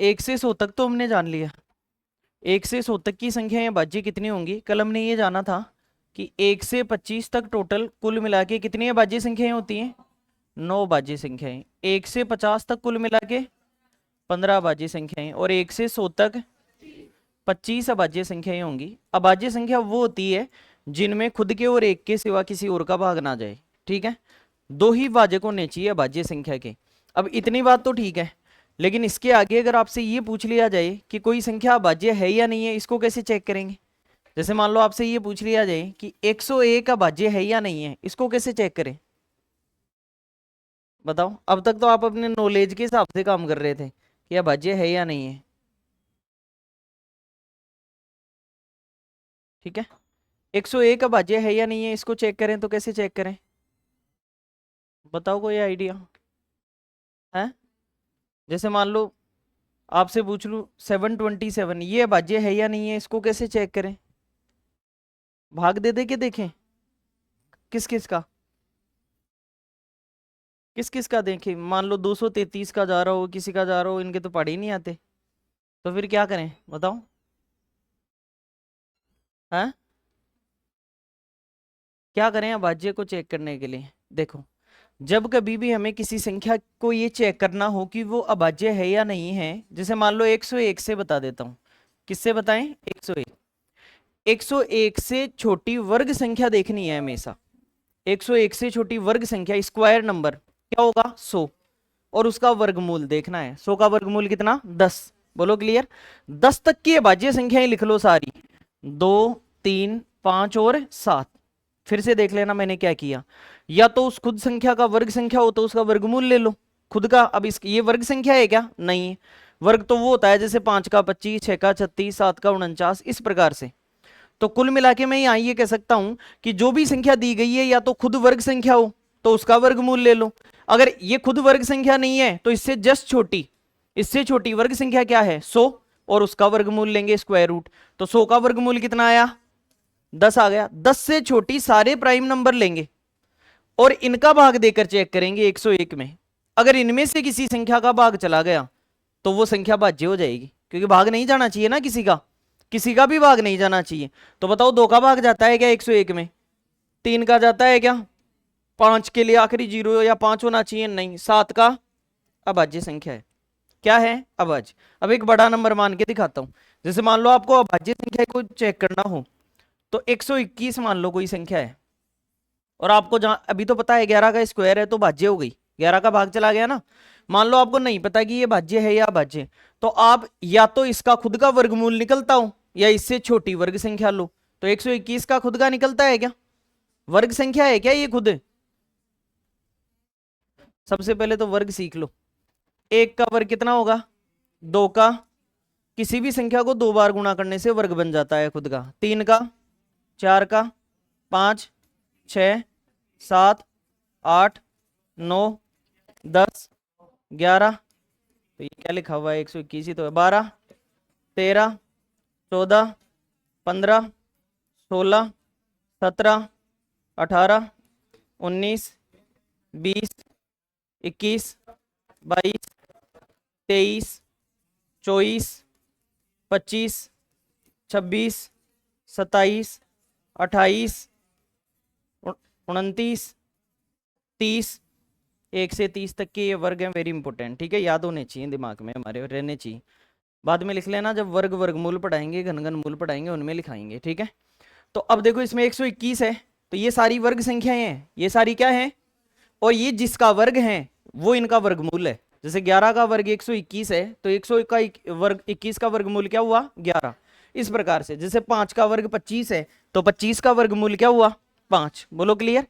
1 से 100 तक तो हमने जान लिया। 1 से 100 तक की संख्या या भाज्य कितनी होंगी? कल हमने ये जाना था कि 1 से 25 तक टोटल कुल मिला के कितनी भाज्य संख्याएं होती हैं? 9 भाज्य संख्याएं। 1 से 50 तक कुल मिला के 15 भाज्य संख्याएं, और 1 से 100 तक 25 अभाज्य संख्याएं होंगी। अभाज्य संख्या वो होती है जिनमें खुद के और एक के सिवा किसी और का भाग ना जाए। ठीक है, 2 ही भाजक होने चाहिए अभाज्य संख्या के। अब इतनी बात तो ठीक है, लेकिन इसके आगे अगर आपसे ये पूछ लिया जाए कि कोई संख्या अभाज्य है या नहीं है, इसको कैसे चेक करेंगे? जैसे मान लो आपसे ये पूछ लिया जाए कि 101 अभाज्य है या नहीं है, इसको कैसे चेक करें? बताओ। अब तक तो आप अपने नॉलेज के हिसाब से काम कर रहे थे कि अभाज्य है या नहीं है। ठीक है, 101 अभाज्य है या नहीं है, इसको चेक करें तो कैसे चेक करें? बताओ, कोई आइडिया है? जैसे मान लो आपसे पूछ लूं 727, ये अभाज्य है या नहीं है, इसको कैसे चेक करें? भाग दे दे के देखें किस किस का, किस किस का देखें। मान लो 233 का जा रहा हो, किसी का जा रहा हो, इनके तो पढ़े ही नहीं आते, तो फिर क्या करें बताओ? हैं? क्या करें अभाज्य को चेक करने के लिए? देखो, जब कभी भी हमें किसी संख्या को ये चेक करना हो कि वो अभाज्य है या नहीं है, जैसे मान लो 101 से बता देता हूं। किससे बताएं? 101। 101 से छोटी वर्ग संख्या देखनी है हमेशा। 101 से छोटी वर्ग संख्या स्क्वायर नंबर क्या होगा? 100। और उसका वर्गमूल देखना है। 100 का वर्गमूल कितना? 10। बोलो क्लियर। 10 तक की अभाज्य संख्याएं लिख लो सारी, 2, 3, 5 और 7। फिर से देख लेना मैंने क्या किया। या तो उस खुद संख्या का वर्ग संख्या हो तो उसका वर्गमूल ले लो खुद का। अब इस ये वर्ग संख्या है क्या? नहीं है। वर्ग तो वो होता है जैसे 5 का 25, 6 का 36, 7 का 49, इस प्रकार से। तो कुल मिला के मैं यहाँ ये कह सकता हूं कि जो भी संख्या दी गई है या तो खुद वर्ग संख्या हो तो उसका वर्गमूल ले लो। अगर ये खुद वर्ग संख्या नहीं है तो इससे जस्ट छोटी, इससे छोटी वर्ग संख्या क्या है? 100, और उसका वर्गमूल लेंगे स्क्वायर रूट। तो 100 का वर्गमूल कितना आया? 10 आ गया। 10 से छोटी सारे प्राइम नंबर लेंगे और इनका भाग देकर चेक करेंगे 101 में। अगर इनमें से किसी संख्या का भाग चला गया तो वो संख्या भाज्य हो जाएगी, क्योंकि भाग नहीं जाना चाहिए ना किसी का भी भाग नहीं जाना चाहिए। तो बताओ 2 का भाग जाता है क्या 101 में? 3 का जाता है क्या? 5 के लिए आखिरी 0 या 5 होना चाहिए? नहीं। 7 का अभाज्य संख्या है। क्या है? अभाज्य। अब एक बड़ा नंबर मान के दिखाता हूं। जैसे मान लो आपको अभाज्य संख्या को चेक करना हो तो 121 मान लो कोई संख्या है, और आपको जहां अभी तो पता है 11 का स्क्वायर है तो भाज्य हो गई, 11 का भाग चला गया ना। मान लो आपको नहीं पता कि ये भाज्य है या अभाज्य, तो आप या तो इसका खुद का वर्गमूल निकलता हो या इससे छोटी वर्ग संख्या लो। तो 121 का खुद का निकलता है क्या? वर्ग संख्या है क्या ये खुद? सबसे पहले तो वर्ग सीख लो। 1 का वर्ग कितना होगा? 2 का, किसी भी संख्या को 2 बार गुणा करने से वर्ग बन जाता है खुद का। 3 का, 4 का, 5, 6, 7, 8, 9, 10, 11, तो ये क्या लिखा हुआ है? 121 ही तो है। 12, 13, 14, 15, 16, 17, 18, 19, 20, 21, 22, 23, 24, 25, 26, 27, 28, 29, 30, 1 से 30 तक के ये वर्ग हैं। वेरी इंपॉर्टेंट, ठीक है, याद होने चाहिए, दिमाग में हमारे रहने चाहिए। बाद में लिख लेना, जब वर्ग वर्गमूल पढ़ाएंगे, घन मूल पढ़ाएंगे, उनमें लिखाएंगे। ठीक है, तो अब देखो इसमें 121 है तो ये सारी वर्ग संख्याएं हैं, ये सारी क्या है? और ये जिसका वर्ग है वो इनका वर्गमूल है। जैसे 11 का वर्ग 121 है तो 100 का वर्ग 21 का वर्गमूल क्या हुआ? 11। इस प्रकार से जैसे 5 का वर्ग 25 है तो 25 का वर्गमूल क्या हुआ? 5। बोलो क्लियर।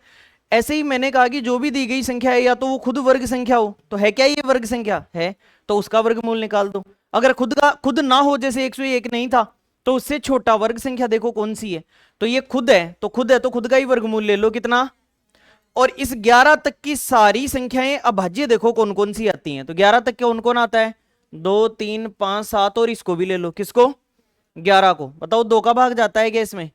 ऐसे ही मैंने कहा कि जो भी दी गई संख्या है या तो वो खुद वर्ग संख्या हो, तो है क्या ये वर्ग संख्या? है, तो उसका वर्गमूल निकाल दो। अगर खुद ना हो, जैसे 101 नहीं था, तो उससे छोटा वर्ग संख्या देखो कौन सी है, तो ये खुद है तो खुद का ही वर्गमूल ले लो। कितना? और इस 11 तक की सारी संख्याएं अभाज्य देखो कौन कौन सी आती हैं। तो 11 तक के कौन कौन आता है? 2, 3, 5, 7, और इसको भी ले लो। किसको? 11 को। बताओ 2 का भाग जाता है क्या इसमें?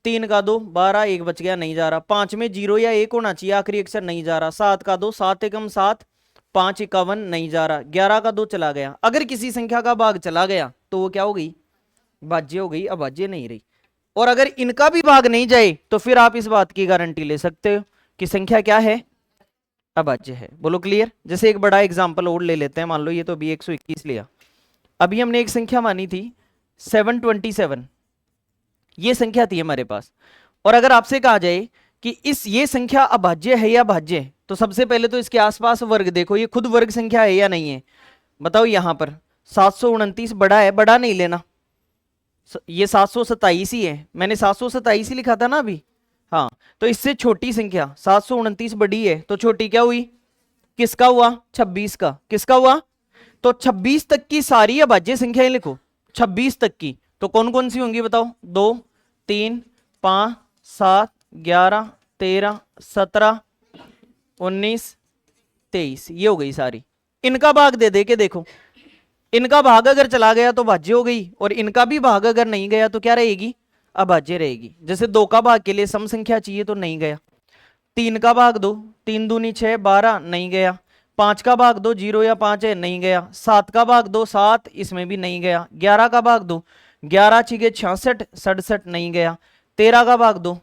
3 का 2, 12, 1 बच गया, नहीं जा रहा। 5 में 0 या 1 होना चाहिए, आखिरी अक्षर नहीं जा रहा। 7 का 2, 7 एकम 7, 5 51 नहीं जा रहा, 11 का 2 चला गया। अगर किसी संख्या का भाग चला गया तो वो क्या हो गई, भाज्य हो गई, अभाज्य नहीं रही। और अगर इनका भी भाग नहीं जाए तो फिर आप इस बात की गारंटी ले सकते हो कि संख्या क्या है, अभाज्य है। बोलो क्लियर। जैसे एक बड़ा एग्जांपल और ले लेते हैं, मान लो ये तो अभी 121 लिया, अभी हमने एक संख्या मानी थी 727, ये संख्या थी हमारे पास। और अगर आपसे कहा जाए कि ये संख्या अभाज्य है या भाज्य है, तो सबसे पहले तो इसके आसपास वर्ग देखो, ये खुद वर्ग संख्या है या नहीं है, बताओ। यहां पर 729 बड़ा है, बड़ा नहीं लेना, ये 727 ही है, मैंने 727 ही लिखा था ना अभी। हाँ, तो इससे छोटी संख्या 729 बड़ी है, तो छोटी क्या हुई, किसका हुआ, 26 का। किसका हुआ, तो 26 तक की सारी अभाज्य संख्याएं लिखो, 26 तक की। तो कौन कौन सी होंगी बताओ, 2 3 5 7 11 13 17 19 23, ये हो गई सारी। इनका भाग दे दे के देखो, इनका भाग अगर चला गया तो भाज्य हो गई, और इनका भी भाग अगर नहीं गया तो क्या रहेगी, अभाज्य रहेगी। जैसे 2 का भाग के लिए सम संख्या चाहिए तो नहीं गया, 3 का भाग दो, 3 दूनी 6 12 नहीं गया, 5 का भाग दो 0 या 5 है नहीं गया, 7 का भाग दो 7, इसमें भी नहीं गया, 11 का भाग दो 11 छिके 66 67 नहीं गया, 13 का भाग दो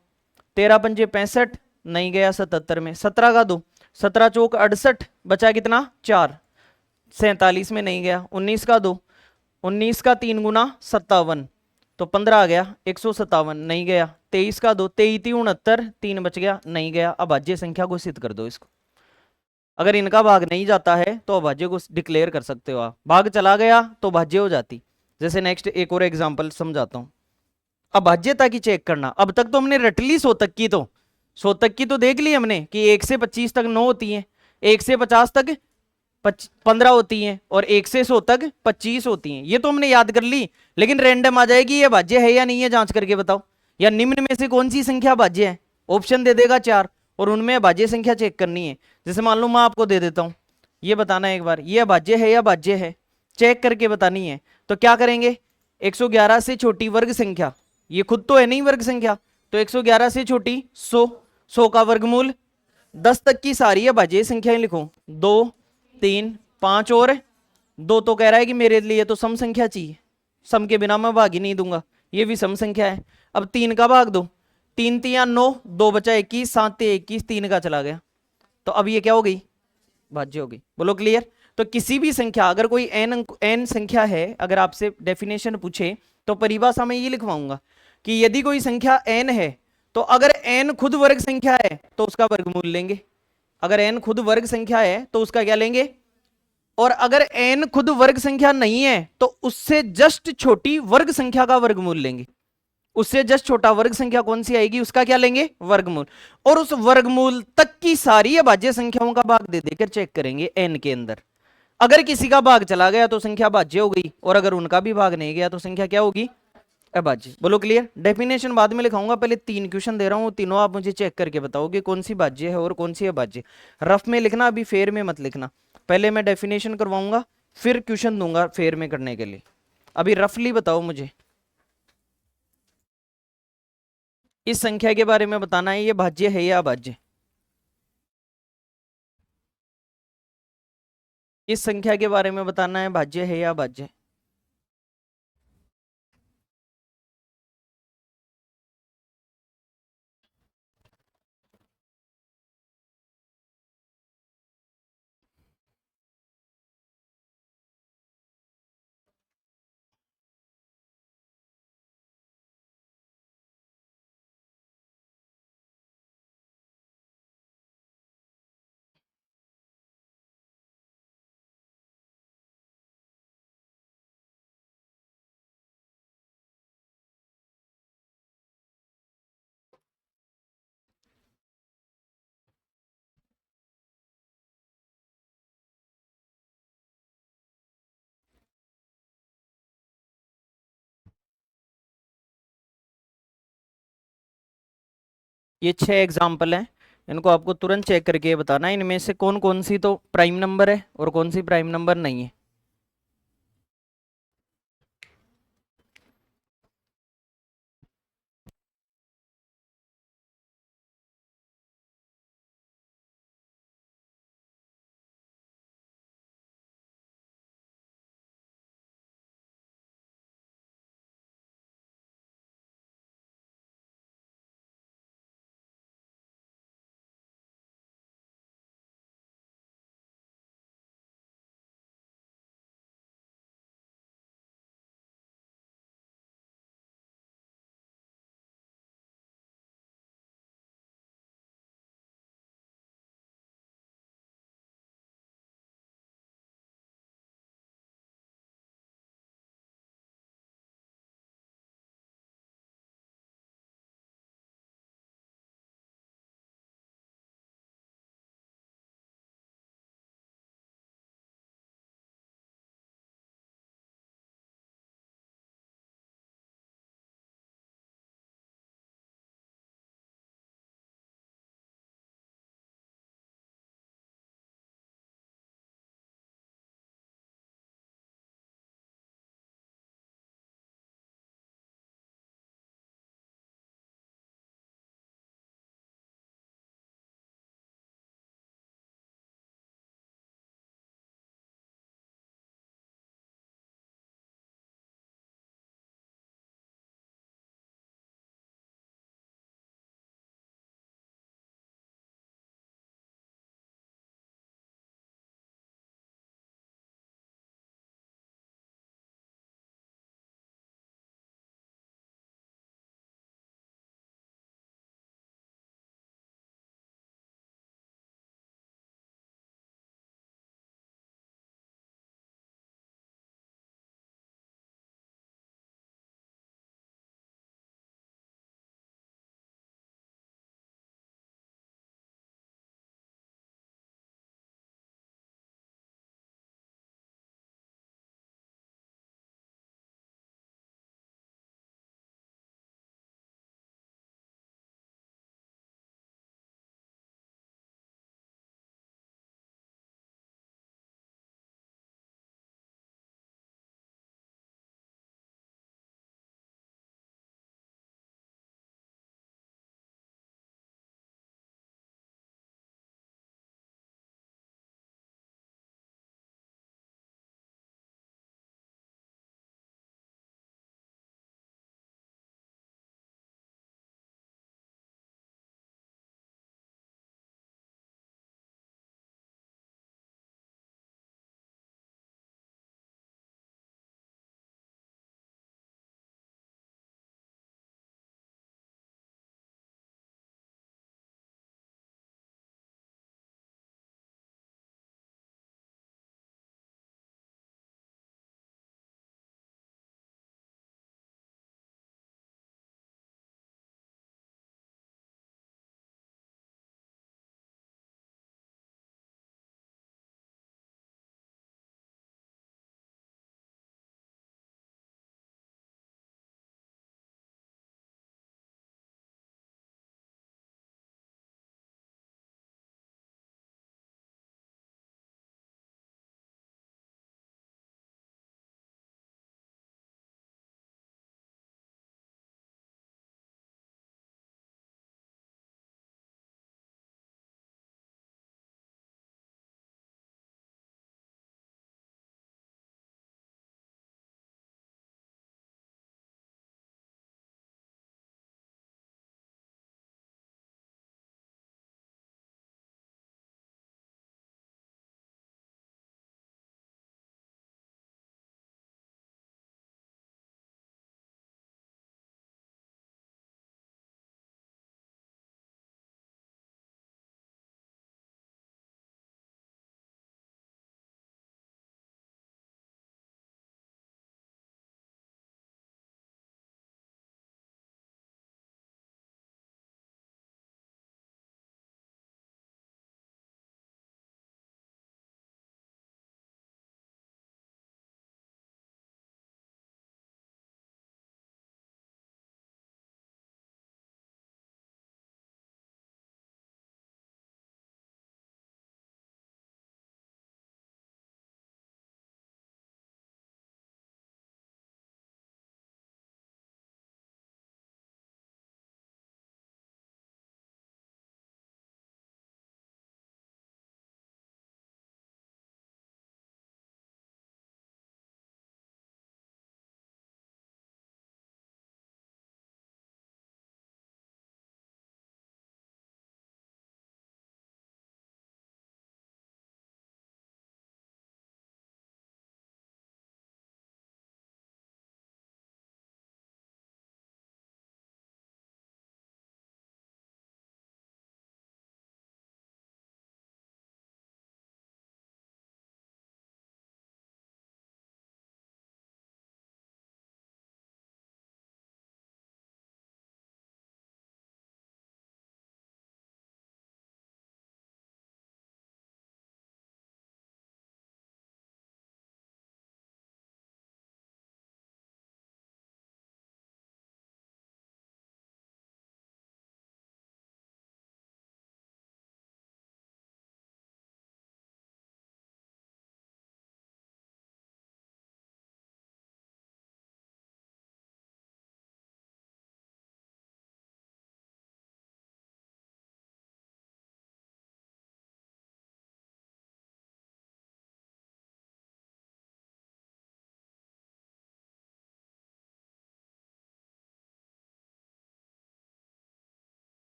13 पंजे 65 नहीं गया 77 में, 17 का दो 17 चौक 68, बचा कितना 4, 47 में नहीं गया, 19 का दो 19 का 3 गुना 57, तो 15 आ गया 157 नहीं गया, 23 का दो 23 69, 3 बच गया नहीं गया। अभाज्य संख्या घोषित कर दो इसको। अगर इनका भाग नहीं जाता है तो अभाज्य को डिक्लेयर कर सकते हो आप, भाग चला गया तो भाज्य हो जाती। जैसे नेक्स्ट एक और एग्जांपल समझाता हूं, अभाज्यता की चेक करना। अब तक तो हमने रट ली 100 तक की, तो 100 तक की तो देख ली हमने कि 1 से 25 तक 9 होती है, 1 से 50 तक 15 होती हैं, और 1 से 100 तक 25 होती हैं, ये तो हमने याद कर ली। लेकिन रैंडम आ जाएगी ये भाज्य है या नहीं है, जांच करके बताओ, या निम्न में से कौन सी संख्या भाज्य है, ऑप्शन दे देगा 4, और उनमें भाज्य संख्या चेक करनी है। जैसे मान लो मैं आपको दे देता हूं, ये बताना है एक बार ये भाज्य है या भाज्य है, चेक करके बतानी है। तो क्या करेंगे, 111 से छोटी वर्ग संख्या, ये खुद तो है नहीं वर्ग संख्या, तो 111 से छोटी 100, 100 का वर्गमूल, 10 तक की सारी अभाज्य संख्याएं लिखो, 2 3 5 और 2, तो कह रहा है कि मेरे लिए तो सम संख्या चाहिए, सम के बिना मैं भाग ही नहीं दूंगा, ये भी सम संख्या है। अब 3 का भाग दो, 3 3 9, 2 बचा 21, 7 21, 3 का चला गया, तो अब ये क्या हो गई, भाज्य हो गई। बोलो क्लियर। तो किसी भी संख्या, अगर कोई एन संख्या है, अगर आपसे डेफिनेशन पूछे तो परिभाषा में ये लिखवाऊंगा कि यदि कोई संख्या एन है, तो अगर एन खुद वर्ग संख्या है तो उसका वर्गमूल लेंगे, अगर एन खुद वर्ग संख्या है तो उसका क्या लेंगे, और अगर एन खुद वर्ग संख्या नहीं है तो उससे जस्ट छोटी वर्ग संख्या का वर्गमूल लेंगे, उससे जस्ट छोटा वर्ग संख्या कौन सी आएगी उसका क्या लेंगे, वर्गमूल। और उस वर्गमूल तक की सारी अभाज्य संख्याओं का भाग दे देकर चेक करेंगे एन के अंदर। अगर किसी का भाग चला गया तो संख्या भाज्य हो गई, और अगर उनका भी भाग नहीं गया तो संख्या क्या होगी, अभाज्य। बोलो क्लियर। डेफिनेशन बाद में लिखाऊंगा, पहले 3 क्वेश्चन दे रहा हूं, तीनों आप मुझे चेक करके बताओगे कौन सी भाज्य है और कौन सी अभाज्य। रफ में लिखना, अभी फेर में मत लिखना, पहले मैं डेफिनेशन करवाऊंगा फिर क्वेश्चन दूंगा फेर में करने के लिए। अभी रफली बताओ मुझे, इस संख्या के बारे में बताना है, ये भाज्य है या अभाज्य, इस संख्या के बारे में बताना है भाज्य है या अभाज्य। ये 6 एग्जाम्पल हैं, इनको आपको तुरंत चेक करके बताना है इनमें से कौन कौन सी तो प्राइम नंबर है और कौन सी प्राइम नंबर नहीं है।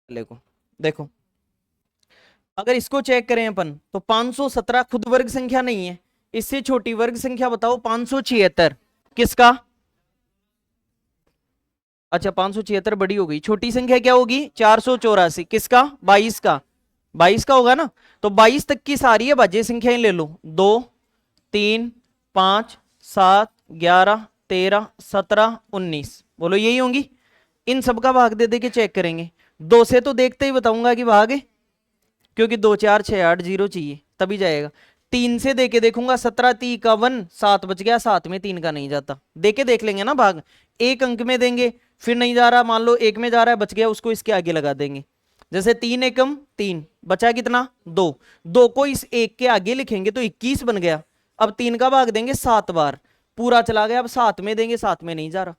को देखो, अगर इसको चेक करें अपन तो 517 खुद वर्ग संख्या नहीं है, इससे छोटी वर्ग संख्या बताओ 576 किसका? अच्छा 576 बड़ी हो गई, छोटी संख्या क्या होगी? 484 किसका? 22 का, 22 का होगा ना। तो 22 तक की सारी अभाज्य संख्याएं ले लो, 2 3 5 7 11 13 17 19, बोलो यही होंगी। इन सब का भाग दे दे के चेक करेंगे, 2 से तो देखते ही बताऊंगा कि भाग है, क्योंकि 2 4 6 8 0 चाहिए तभी जाएगा। 3 से देके देखूंगा, 17 3 का 1, 7 बच गया, 7 में 3 का नहीं जाता, देके देख लेंगे ना भाग। एक अंक में देंगे, फिर नहीं जा रहा, मान लो एक में जा रहा है, बच गया, उसको इसके आगे लगा देंगे। जैसे 3 एकम 3, बचा कितना? 2, 2 को इस एक के आगे लिखेंगे तो 21 बन गया। अब 3 का भाग देंगे 7 बार, पूरा चला गया, अब 7 में देंगे, 7 में नहीं जा रहा।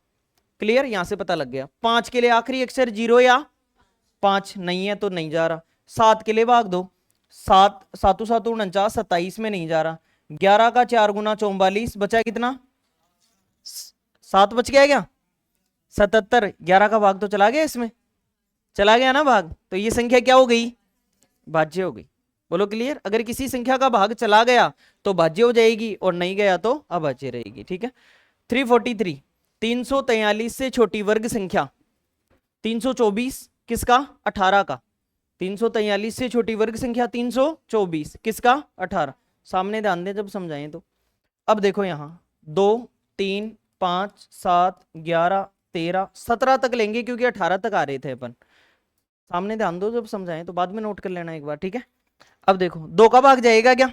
क्लियर, यहां से पता लग गया। 5 के लिए आखिरी अक्षर 0 या 5 नहीं है तो नहीं जा रहा। 7 के लिए भाग दो, 7 7 7 49, 27 में नहीं जा रहा। 11 का 4 गुना 44, बचा कितना? 7 बच गया क्या? 77। 11 का भाग तो चला गया, इसमें चला गया ना भाग, तो ये संख्या क्या हो गई? भाज्य हो गई। बोलो क्लियर। अगर किसी संख्या का भाग चला गया तो भाज्य हो जाएगी, और नहीं गया तो अभाज्य रहेगी। ठीक है। 343, 343 से छोटी वर्ग संख्या 324 किसका? 18 का। 343 से छोटी वर्ग संख्या 324 किसका? 18। सामने ध्यान दें जब समझाएं तो। अब देखो यहां 2 3 5 7 11 13 17 तक लेंगे, क्योंकि 18 तक आ रहे थे अपन। सामने ध्यान दो जब समझाएं तो, बाद में नोट कर लेना एक बार। ठीक है। अब देखो 2 का भाग जाएगा क्या?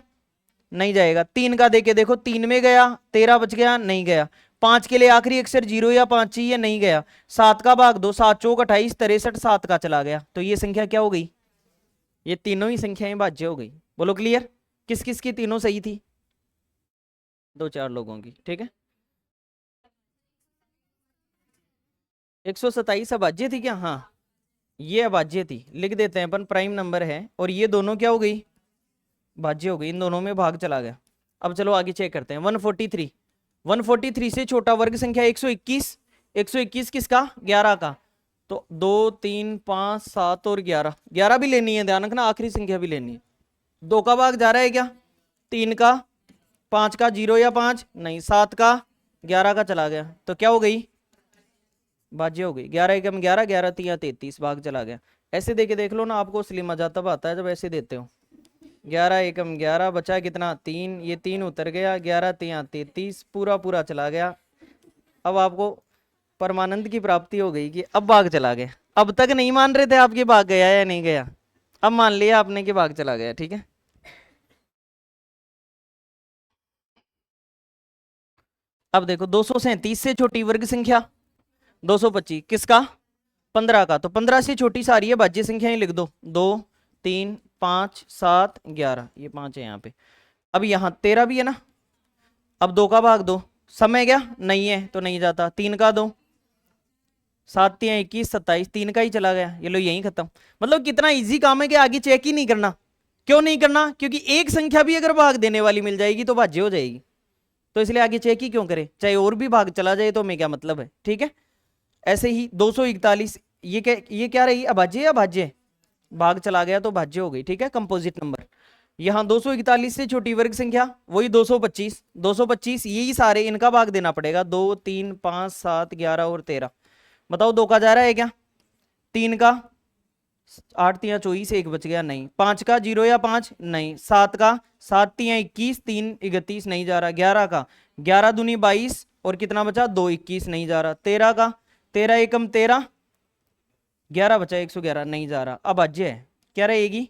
नहीं जाएगा। 3 का देके देखो, 3 में गया, 13 बच गया, नहीं गया। 5 के लिए आखिरी अक्षर 0 या 5 चाहिए, नहीं गया। 7 का भाग दो, 7 चौक 28 63, 7 का चला गया, तो ये संख्या क्या हो गई? ये तीनों ही संख्याएं भाज्य हो गई। बोलो क्लियर। किस किस की तीनों सही थी? 2 4 लोगों की। ठीक है। 127 अभाज्य थी क्या? हाँ ये अभाज्य थी, लिख देते हैं अपन, प्राइम नंबर है। और ये दोनों क्या हो गई? भाज्य हो गई, इन दोनों में भाग चला गया। अब चलो आगे चेक करते हैं। 143, 143 से छोटा वर्ग संख्या 121, 121 किसका? 11 का। तो 2 3 5 7 और 11, 11 भी लेनी है, ध्यान रखना आखिरी संख्या भी लेनी है। 2 का भाग जा रहा है क्या? 3 का, 5 का 0 या 5 नहीं, 7 का, 11 का चला गया, तो क्या हो गई? भाज्य हो गई। 11 एकम 11, 11 3 33, भाग चला गया। ऐसे देके देख लो ना, आपको असली मजा तब आता है जब ऐसे देते हो। 11 एकम 11, बचा कितना? 3, ये 3 उतर गया, 11 3 33, पूरा पूरा चला गया। अब आपको परमानंद की प्राप्ति हो गई कि अब भाग चला गया। अब तक नहीं मान रहे थे आपके भाग गया या नहीं गया, अब मान लिया आपने कि भाग चला गया। ठीक है। अब देखो 237 से छोटी वर्ग संख्या 225 किसका? 15 का। तो 15 से छोटी सारी है भाज्य संख्याएं लिख दो, 2 3 5 7 11, ये 5 है यहाँ पे। अब यहाँ 13 भी है ना। अब 2 का भाग दो, समय क्या? नहीं है तो नहीं जाता। 3 का दो, 7 3 21 27, 3 का ही चला गया, ये लो यही खत्म। मतलब कितना इजी काम है कि आगे चेक ही नहीं करना। क्यों नहीं करना? क्योंकि एक संख्या भी अगर भाग देने वाली मिल जाएगी तो भाज्य हो जाएगी, तो इसलिए आगे चेक ही क्यों करें, चाहे और भी भाग चला जाए तो हमें क्या मतलब है। ठीक है। ऐसे ही 241, ये क्या रही? अभाज्य या भाज्य? भाग चला गया तो भाज्य हो गई। ठीक है। Composite number. यहाँ 241 से छोटी वर्ग संख्या वही 225, 225 यही सारे, इनका भाग देना पड़ेगा। 2 3 5 7 11 और 13। बताओ 2 का जा रहा है क्या? 3 का, 8 3 24, 1 बच गया, नहीं। 5 का 0 या 5 नहीं। 7 का, 7 3 21, 3 31 नहीं जा रहा। 11 का, 11 दूनी 22 और कितना बचा? 2 21 नहीं जा रहा। 13 का, 13 एकम 13, 11 बचा, 111 नहीं जा रहा। अब अज्य है, क्या रहेगी?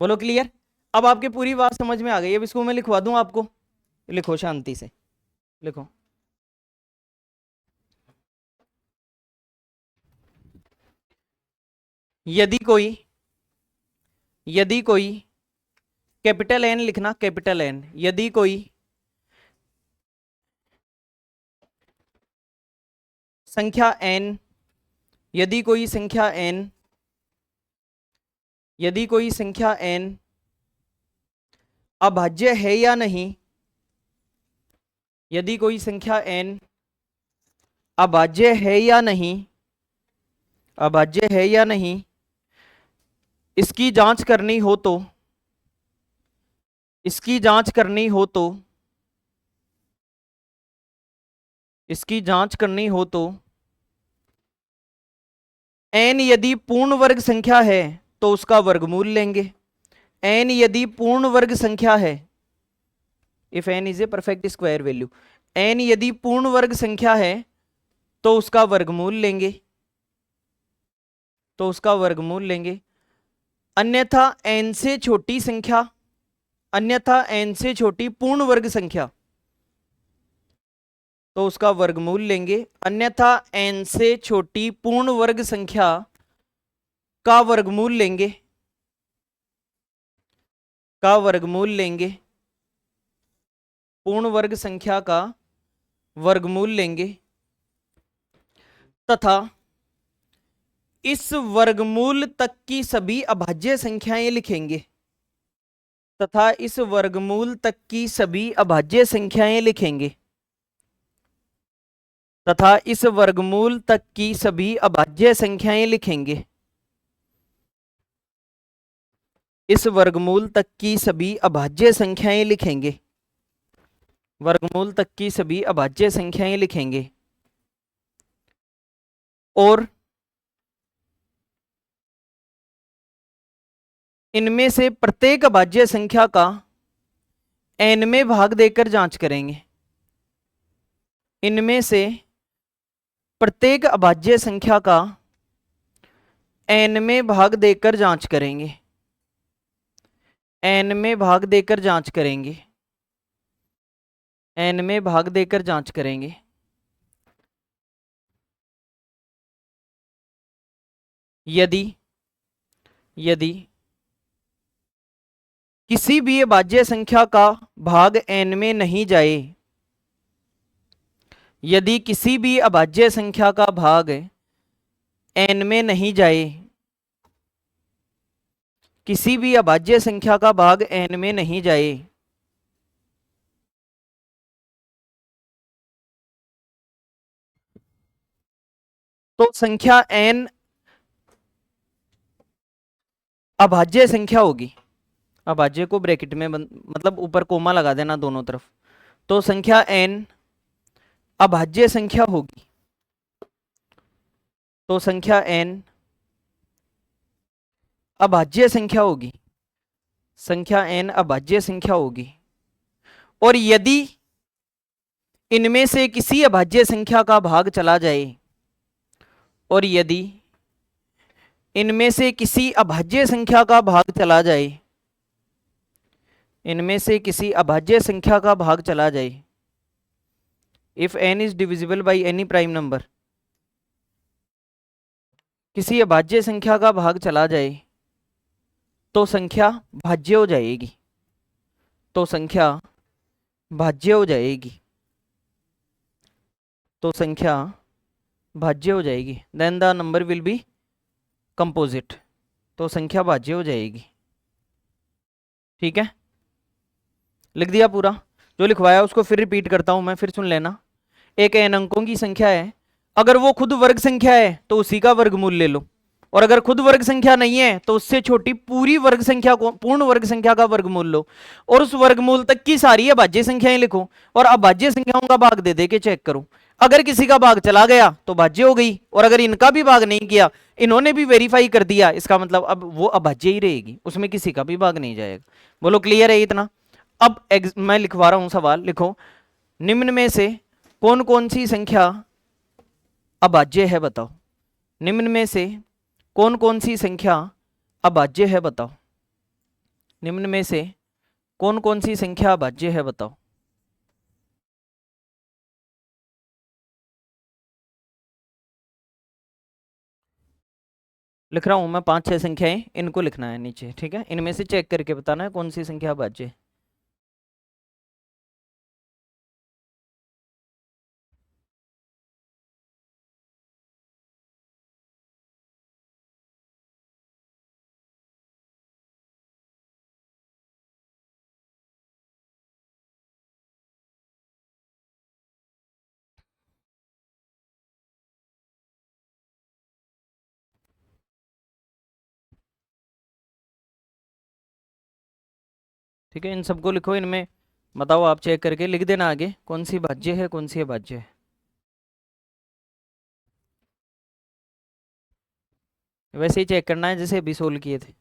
बोलो क्लियर। अब आपके पूरी बात समझ में आ गई। अब इसको मैं लिखवा दूं आपको, लिखो शांति से लिखो। यदि कोई कैपिटल एन लिखना, कैपिटल एन, यदि कोई संख्या एन, यदि कोई संख्या एन, यदि कोई संख्या एन अभाज्य है या नहीं, यदि कोई संख्या एन अभाज्य है या नहीं, अभाज्य है या नहीं, इसकी जांच करनी हो तो, इसकी जांच करनी हो तो, इसकी जांच करनी हो तो n यदि पूर्ण वर्ग संख्या है तो उसका वर्गमूल लेंगे। n यदि पूर्ण वर्ग संख्या है, if n is a perfect square value, n यदि पूर्ण वर्ग संख्या है तो उसका वर्गमूल लेंगे, तो उसका वर्गमूल लेंगे। अन्यथा n से छोटी संख्या, अन्यथा n से छोटी पूर्ण वर्ग संख्या, तो उसका वर्गमूल लेंगे। अन्यथा n से छोटी पूर्ण वर्ग संख्या का वर्गमूल लेंगे, का वर्गमूल लेंगे, पूर्ण वर्ग संख्या का वर्गमूल लेंगे तथा इस वर्गमूल तक की सभी अभाज्य संख्याएं लिखेंगे, तथा इस वर्गमूल तक की सभी अभाज्य संख्याएं लिखेंगे, तथा इस वर्गमूल तक की सभी अभाज्य संख्याएं लिखेंगे, इस वर्गमूल तक की सभी अभाज्य संख्याएं लिखेंगे, वर्गमूल तक की सभी अभाज्य संख्याएं लिखेंगे। और इनमें से प्रत्येक अभाज्य संख्या का n में भाग देकर जांच करेंगे। इनमें से प्रत्येक अभाज्य संख्या का n में भाग देकर जांच करेंगे, n में भाग देकर जांच करेंगे, n में भाग देकर जांच करेंगे। यदि यदि किसी भी अभाज्य संख्या का भाग n में नहीं जाए, यदि किसी भी अभाज्य संख्या का भाग n में नहीं जाए, किसी भी अभाज्य संख्या का भाग n में नहीं जाए, तो संख्या n अभाज्य संख्या होगी। अभाज्य को ब्रैकेट में मतलब ऊपर कोमा लगा देना दोनों तरफ, तो संख्या n अभाज्य संख्या होगी, तो संख्या n अभाज्य संख्या होगी, संख्या n अभाज्य संख्या होगी। और यदि इनमें से किसी अभाज्य संख्या का भाग चला जाए, और यदि इनमें से किसी अभाज्य संख्या का भाग चला जाए, इनमें से किसी अभाज्य संख्या का भाग चला जाए, if n is divisible by any prime number, किसी अभाज्य संख्या का भाग चला जाए तो संख्या भाज्य हो जाएगी, तो संख्या भाज्य हो जाएगी, तो संख्या भाज्य हो जाएगी। Then the number will be composite, तो संख्या भाज्य हो जाएगी। ठीक है, लिख दिया पूरा, जो लिखवाया उसको फिर रिपीट करता हूं मैं, फिर सुन लेना। एक n अंकों की संख्या है, अगर वो खुद वर्ग संख्या है तो उसी का वर्गमूल ले लो, और अगर खुद वर्ग संख्या नहीं है तो उससे छोटी पूरी वर्ग संख्या को, पूर्ण वर्ग संख्या का वर्गमूल लो, और उस वर्गमूल तक की सारी अभाज्य संख्याएं लिखो, और अभाज्य संख्याओं का भाग दे दे के चेक करो। अगर किसी का भाग चला गया तो भाज्य हो गई, और अगर इनका भी भाग नहीं किया, इन्होंने भी वेरीफाई कर दिया, इसका मतलब अब वो अभाज्य ही रहेगी, उसमें किसी का भी भाग नहीं जाएगा। बोलो क्लियर है इतना? अब मैं लिखवा रहा हूं सवाल, लिखो निम्न में से कौन कौन सी संख्या अभाज्य है बताओ, निम्न में से कौन कौन सी संख्या अभाज्य है बताओ, निम्न में से कौन कौन सी संख्या अभाज्य है बताओ। लिख रहा हूं मैं 5-6 संख्याएं, इनको लिखना है नीचे, ठीक है? इनमें से चेक करके बताना है कौन सी संख्या अभाज्य है। ठीक है, इन सबको लिखो, इनमें बताओ, आप चेक करके लिख देना आगे कौन सी भाज्य है कौन सी अभाज्य है। वैसे ही चेक करना है जैसे अभी सोल्व किए थे।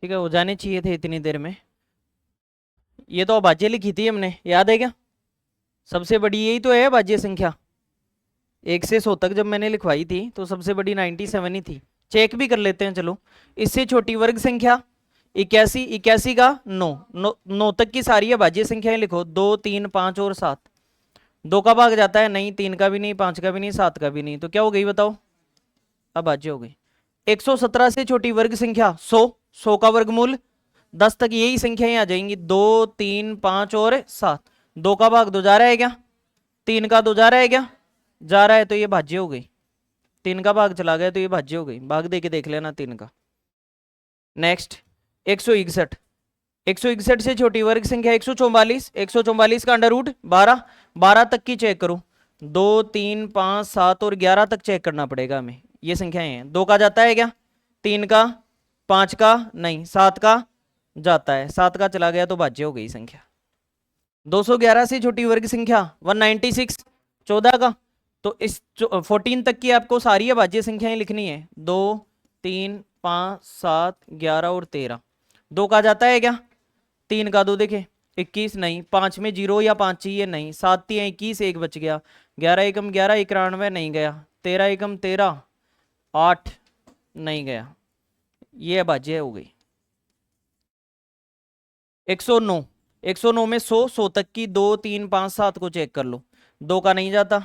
ठीक है, हो जाने चाहिए थे इतनी देर में। ये तो अभाज्य लिखी थी हमने, याद है क्या? सबसे बड़ी यही तो है अभाज्य संख्या। 1 से 100 तक जब मैंने लिखवाई थी तो सबसे बड़ी 97 ही थी। चेक भी कर लेते हैं चलो। इससे छोटी वर्ग संख्या 81, 81 का 9, 9 तक की सारी अभाज्य संख्याएं लिखो, 2, 3, 5 और 7। 2 का भाग जाता है नहीं, 3 का भी नहीं, 5 का भी नहीं, 7 का भी नहीं, तो क्या हो गई बताओ? अभाज्य हो गई। 117 से छोटी वर्ग संख्या 100, 100 का वर्गमूल 10 तक यही संख्याएं आ जाएंगी, 2, 3, 5 और 7। 2 का भाग 2 जा रहा है क्या? 3 का 2 जा रहा है क्या? जा रहा है, तो ये भाज्य हो गई। 3 का भाग चला गया तो ये भाज्य हो गई, भाग दे के देख लेना 3 का। नेक्स्ट 161, 161 से छोटी वर्ग संख्या 144, 144 का अंडर रूट 12, 12 तक की चेक करो। 2, 3, 5, 7 और 11 तक चेक करना पड़ेगा हमें, ये संख्याएं हैं। 2 का जाता है क्या? 3 का, 5 का नहीं, 7 का जाता है, 7 का चला गया तो भाज्य हो गई संख्या। 211 से छोटी वर्ग संख्या 196, 14 का। तो इस 14 तक की आपको सारी अभाज्य संख्याएं लिखनी है, 2, 3, 5, 7, 11 और 13। 2 का जाता है क्या? 3 का 2 देखे 21 नहीं, 5 में 0 या 5 चाहिए नहीं, 7 3 21, 1 बच गया, 11 एकम 11, 91 नहीं गया, 13 एकम 13, 8 नहीं गया, ये अभाज्य हो गई। 109, 109 में 100, 100 तक की 2, 3, 5, 7 को चेक कर लो। 2 का नहीं जाता,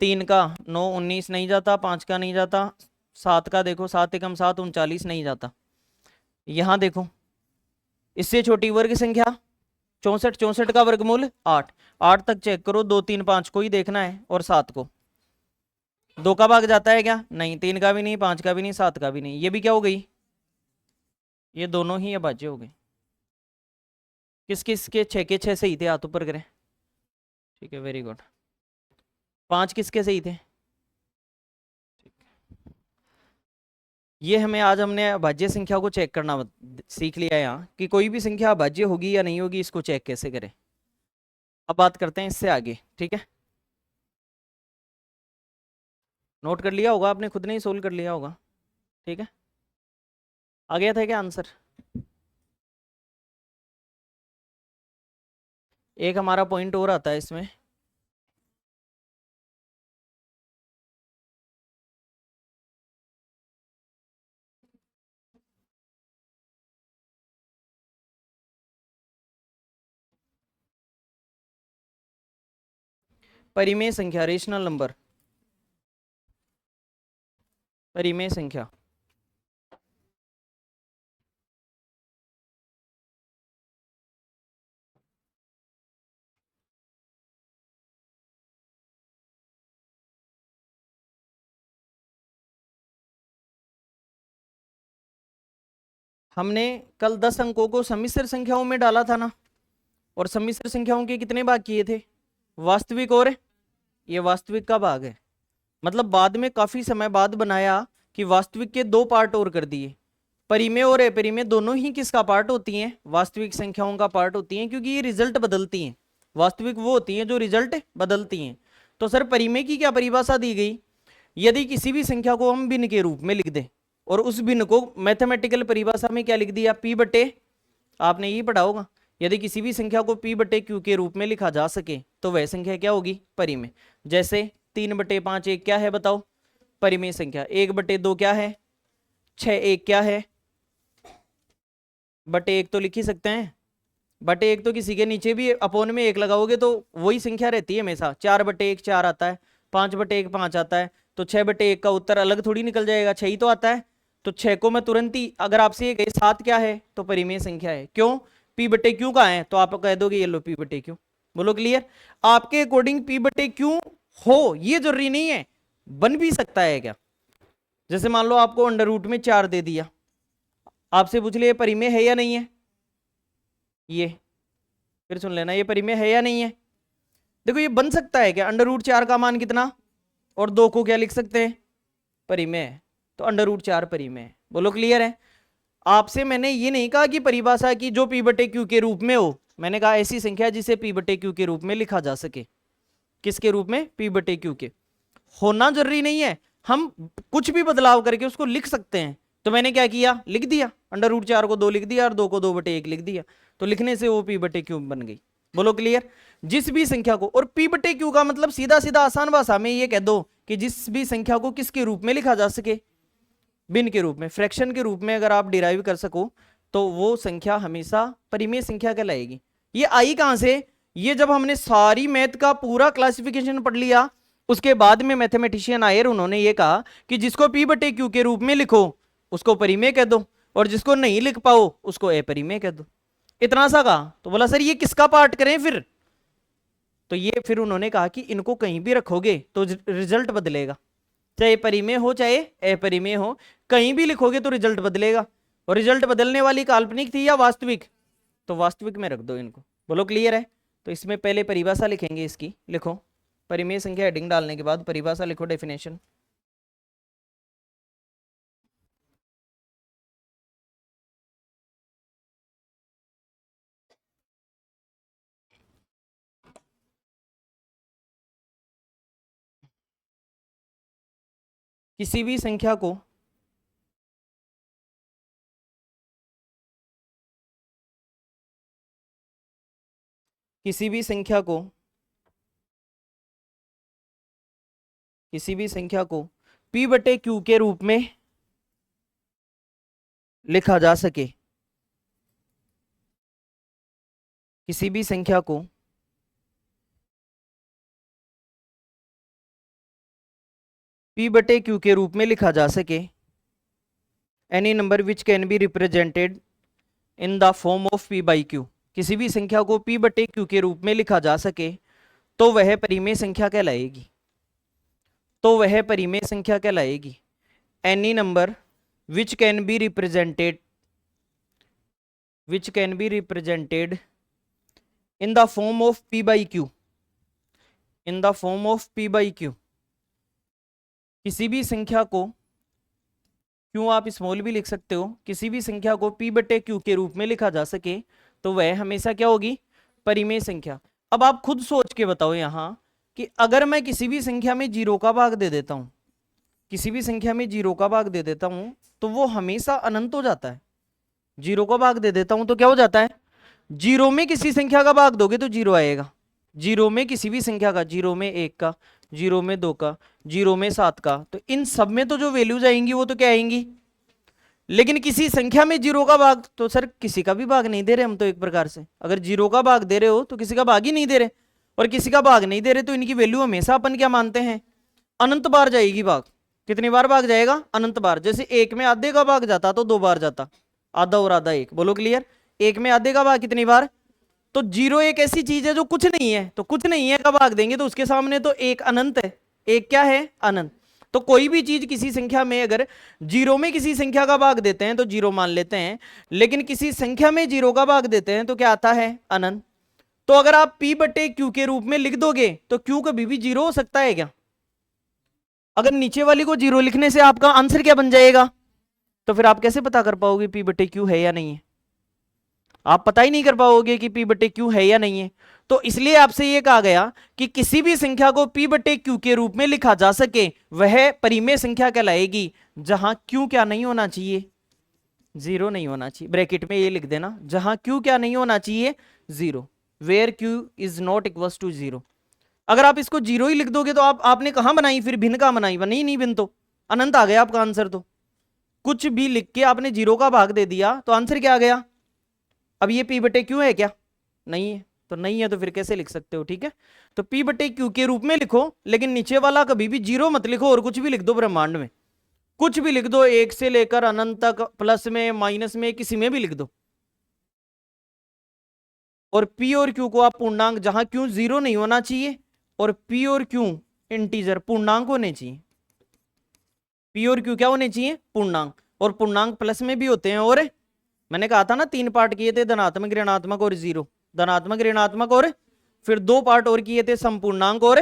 3 का 9, 19 नहीं जाता, 5 का नहीं जाता, 7 का देखो 7 एकम 7, 39 नहीं जाता। यहां देखो, इससे छोटी वर्ग संख्या 64, 64 का वर्गमूल 8, 8 तक चेक करो, 2, 3, 5 को ही देखना है और 7 को। 2 का भाग जाता है क्या? नहीं, 3 का भी नहीं, 5 का भी नहीं, 7 का भी नहीं, ये भी क्या हो गई? ये दोनों ही अभाज्य हो गए। किस किस के 6 के 6 सही थे, हाथ ऊपर करें। ठीक है, वेरी गुड। 5 किसके सही थे? ये हमें आज हमने अभाज्य संख्या को चेक करना सीख लिया यहाँ कि कोई भी संख्या अभाज्य होगी या नहीं होगी, इसको चेक कैसे करें। अब बात करते हैं इससे आगे, ठीक है। नोट कर लिया होगा आपने, खुद ने ही सोल्व कर लिया होगा, ठीक है। आ गया था क्या आंसर? एक हमारा पॉइंट और आता है इसमें, परिमेय संख्या, रेशनल नंबर, परिमेय संख्या। हमने कल 10 अंकों को सम्मिश्र संख्याओं में डाला था ना, और सम्मिश्र संख्याओं के कितने भाग किए थे? वास्तविक और ये वास्तविक का भाग है। मतलब बाद में काफी समय बाद बनाया कि वास्तविक के दो पार्ट और कर दिए। परिमेय और अपरिमेय दोनों ही किसका पार्ट होती हैं? वास्तविक संख्याओं का पार्ट होती हैं, क्योंकि ये रिजल्ट बदलती हैं। वास्तविक वो होती हैं जो रिजल्ट बदलती हैं। तो सर परिमेय की क्या परिभाषा दी गई? यदि किसी भी संख्या को हम भिन्न के रूप में लिख दें, और उस भिन्न को मैथमेटिकल परिभाषा में क्या लिख दिया? पी बटे, आपने ये पढ़ा होगा, यदि किसी भी संख्या को पी बटे क्यू के रूप में लिखा जा सके तो वह संख्या क्या होगी? परिमेय। जैसे 3/5 एक क्या है बताओ? परिमेय संख्या। 1/2 क्या है? 6 एक क्या है? बटे एक तो लिख ही सकते हैं। बटे एक तो किसी के नीचे भी अपोन में एक लगाओगे तो वही संख्या रहती है हमेशा। 4/1 4 आता है, 5/1 5 आता है, तो 6/1 का उत्तर अलग थोड़ी निकल जाएगा, 6 ही तो आता है। तो 6 को मैं तुरंत ही, अगर आपसे ये कहे 7 क्या है, तो परिमेय संख्या है। क्यों? पी बटे क्यू का है, तो आप कह दोगे ये लो पी बटे क्यू। बोलो क्लियर? आपके अकॉर्डिंग पी बटे क्यू हो ये जरूरी नहीं है, बन भी सकता है क्या? जैसे मान लो आपको अंडर रूट में 4 दे दिया, आपसे पूछ लिया परिमेय है या नहीं है? ये फिर सुन लेना, ये परिमेय है या नहीं है? देखो ये बन सकता है क्या? अंडर रूट 4 का मान कितना, और 2 को क्या लिख सकते हैं? परिमेय है। तो अंडर रूट 4 परिमेय है। बोलो क्लियर है? आपसे मैंने ये नहीं कहा कि परिभाषा की जो पी बटे क्यू के रूप में हो, मैंने कहा ऐसी संख्या जिसे पी बटे क्यू के रूप में लिखा जा सके। किसके रूप में? पी बटे क्यू के। होना जरूरी नहीं है, हम कुछ भी बदलाव करके उसको लिख सकते हैं। तो मैंने क्या किया? लिख दिया, अंडर रूट 4 को 2 लिख दिया और 2 को 2/1 लिख दिया, तो लिखने से वो पी बटे क्यू बन गई। बोलो क्लियर? जिस भी संख्या को, और पी बटे क्यू का मतलब सीधा सीधा आसान भाषा में ये कह दो कि जिस भी संख्या को किसके रूप में लिखा जा सके? भिन्न के रूप में, फ्रैक्शन के रूप में अगर आप डिराइव कर सको तो वो संख्या हमेशा परिमेय संख्या कहलाएगी। ये आई कहां से? ये जब हमने सारी मैथ का पूरा क्लासिफिकेशन पढ़ लिया, उसके बाद में मैथमेटिशियन आए और उन्होंने ये कहा कि जिसको पी बटे क्यू के रूप में लिखो उसको परिमेय कह दो, और जिसको नहीं लिख पाओ उसको अपरिमेय कह दो। इतना सा कहा, तो बोला सर ये किसका पार्ट करें फिर? तो ये फिर उन्होंने कहा कि इनको कहीं भी रखोगे तो रिजल्ट बदलेगा, चाहे परिमेय हो चाहे अपरिमेय हो, कहीं भी लिखोगे तो रिजल्ट बदलेगा। और रिजल्ट बदलने वाली काल्पनिक थी या वास्तविक? तो वास्तविक में रख दो इनको। बोलो क्लियर है? तो इसमें पहले परिभाषा लिखेंगे इसकी, लिखो परिमेय संख्या, हेडिंग डालने के बाद परिभाषा लिखो, डेफिनेशन। किसी भी संख्या को किसी भी संख्या को किसी भी संख्या को पी बटे क्यू के रूप में लिखा जा सके, किसी भी संख्या को पी बटे क्यू के रूप में लिखा जा सके, any number which can be represented in the form of P by Q. किसी भी संख्या को पी बटे क्यू के रूप में लिखा जा सके तो वह परिमेय संख्या कहलाएगी, तो वह परिमेय संख्या कहलाएगी। Any number which can be represented in the form of P by Q, in the form of P by Q. किसी भी संख्या को क्यों आप स्मॉल भी लिख सकते हो। किसी भी संख्या को p बटे q के रूप में लिखा जा सके तो वह हमेशा क्या होगी, परिमेय संख्या। अब आप खुद सोच के बताओ यहां कि अगर मैं किसी भी संख्या में जीरो का भाग दे देता हूं, किसी भी संख्या में जीरो का भाग दे देता हूं तो वो हमेशा अनंत हो जाता है। जीरो का भाग दे देता हूं तो क्या हो जाता है, जीरो में किसी संख्या का भाग दोगे तो जीरो आएगा। जीरो में किसी भी संख्या का, जीरो में एक का, जीरो में दो का, जीरो में सात का, तो इन सब में तो जो वैल्यूज आएंगी वो तो क्या आएंगी। लेकिन किसी संख्या में जीरो का भाग तो सर किसी का भी भाग नहीं दे रहे हम तो, एक प्रकार से अगर जीरो का भाग दे रहे हो तो किसी का भाग ही नहीं दे रहे, और किसी का भाग नहीं दे रहे तो इनकी वैल्यू हमेशा अपन क्या मानते हैं, अनंत बार जाएगी भाग। कितनी बार भाग जाएगा, अनंत बार। जैसे एक में आधे का भाग जाता तो दो बार जाता, आधा और आधा एक, बोलो क्लियर। एक में आधे का भाग कितनी बार, तो जीरो एक ऐसी चीज है जो कुछ नहीं है, तो कुछ नहीं है का भाग देंगे तो उसके सामने तो एक अनंत है, एक क्या है, अनंत। तो कोई भी चीज किसी संख्या में अगर जीरो में किसी संख्या का भाग देते हैं तो जीरो मान लेते हैं, लेकिन किसी संख्या में जीरो का भाग देते हैं तो क्या आता है, अनंत। तो अगर आप p बटे q के रूप में लिख दोगे तो q कभी भी जीरो हो सकता है क्या। अगर नीचे वाली को जीरो लिखने से आपका आंसर क्या बन जाएगा, तो फिर आप कैसे पता कर पाओगे p बटे q है या नहीं है, आप पता ही नहीं कर पाओगे कि p बटे q है या नहीं है। तो इसलिए आपसे यह कहा गया कि किसी भी संख्या को p बटे q के रूप में लिखा जा सके वह परिमेय संख्या कहलाएगी, जहां q क्या नहीं होना चाहिए, जीरो नहीं होना चाहिए। ब्रैकेट में ये लिख देना, जहां q क्या नहीं होना चाहिए, zero, where q is not equal to zero. अगर आप इसको जीरो ही लिख दोगे तो आपने कहां बनाई फिर, भिन्न कहां बनाई, बनी नहीं भिन्न, तो अनंत आ गया आपका आंसर। तो कुछ भी लिख के आपने जीरो का भाग दे दिया तो आंसर क्या आ गया। अब ये p बटे q है क्या, नहीं है, तो नहीं है तो फिर कैसे लिख सकते हो, ठीक है। तो p बटे q के रूप में लिखो, लेकिन नीचे वाला कभी भी जीरो मत लिखो, और कुछ भी लिख दो ब्रह्मांड में, कुछ भी लिख दो, एक से लेकर अनंत तक, प्लस में माइनस में किसी में भी लिख दो। और p और q को आप पूर्णांक, जहां q जीरो नहीं होना चाहिए और p और q इंटीजर पूर्णांक होने चाहिए, p और q क्या होने चाहिए, पूर्णांक। और पूर्णांक प्लस में भी होते हैं, और मैंने कहा था ना 3 पार्ट किए थे, धनात्मक ऋणात्मक और जीरो, धनात्मक ऋणात्मक, और फिर 2 पार्ट और किए थे, समपूर्णांक और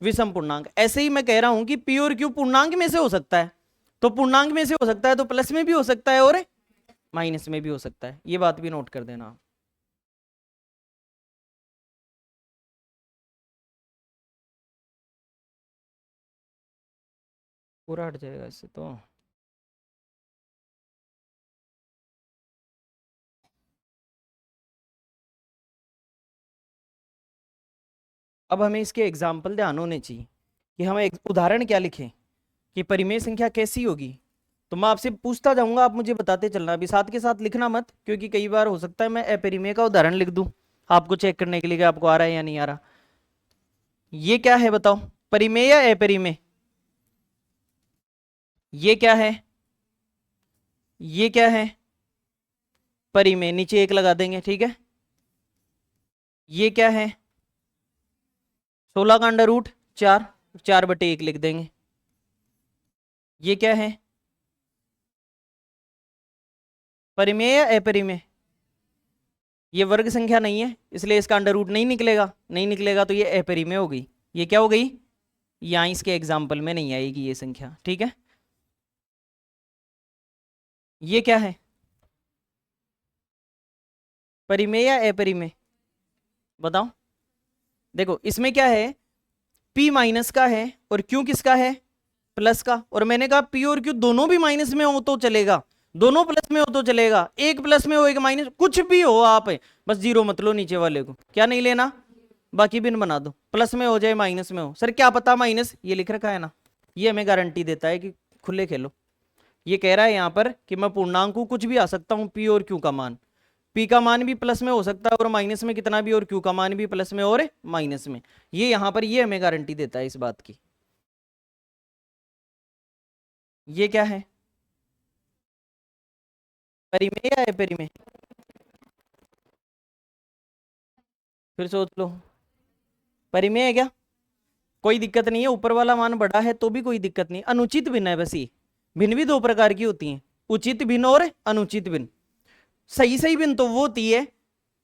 विषम पूर्णांक। ऐसे ही मैं कह रहा हूं कि p और q पूर्णांक में से हो सकता है, तो पूर्णांक में से हो सकता है तो प्लस में भी हो सकता है और माइनस में भी हो सकता है, ये बात भी नोट कर देना। पूरा हट जाएगा इससे तो। अब हमें इसके एग्जाम्पल ध्यान होने चाहिए कि हम एक उदाहरण क्या लिखें कि परिमेय संख्या कैसी होगी। तो मैं आपसे पूछता जाऊंगा, आप मुझे बताते चलना, अभी साथ के साथ लिखना मत, क्योंकि कई बार हो सकता है मैं अपरिमेय का उदाहरण लिख दूं आपको चेक करने के लिए कि आपको आ रहा है या नहीं आ रहा। ये क्या है बताओ, परिमेय या अपरिमेय, ये क्या है, ये क्या है, परिमेय, नीचे एक लगा देंगे, ठीक है। ये क्या है, 16 का अंडर रूट 4, 4 बटे 1 लिख देंगे। ये क्या है, परिमेय या अपरिमेय, ये वर्ग संख्या नहीं है इसलिए इसका अंडर रूट नहीं निकलेगा, नहीं निकलेगा तो ये अपरिमेय हो गई। ये क्या हो गई, यहां इसके एग्जाम्पल में नहीं आएगी ये संख्या, ठीक है। ये क्या है, परिमेय या अपरिमेय, बताओ। देखो इसमें क्या है, p माइनस का है और q किसका है, प्लस का। और मैंने कहा p और q दोनों भी माइनस में हो तो चलेगा, दोनों प्लस में हो तो चलेगा, एक प्लस में हो एक माइनस, कुछ भी हो आप, बस जीरो मत लो नीचे वाले को, क्या नहीं लेना, बाकी बिन बना दो, प्लस में हो जाए माइनस में हो। सर क्या पता माइनस, ये लिख रखा है ना, ये हमें गारंटी देता है कि खुले खेलो। ये कह रहा है यहाँ पर कि मैं पूर्णांक को कुछ भी आ सकता हूँ, p और q का मान, p का मान भी प्लस में हो सकता है और माइनस में कितना भी, और q का मान भी प्लस में और माइनस में। ये यहाँ पर ये हमें गारंटी देता है इस बात की। ये क्या है, परिमेय या अपरिमेय, फिर सोच लो, परिमेय है क्या, कोई दिक्कत नहीं है, ऊपर वाला मान बड़ा है तो भी कोई दिक्कत नहीं। अनुचित भिन्न है बस, ये भिन्न भी 2 प्रकार की होती हैं, उचित भिन्न और अनुचित भिन्न। सही सही भिन्न तो वो होती है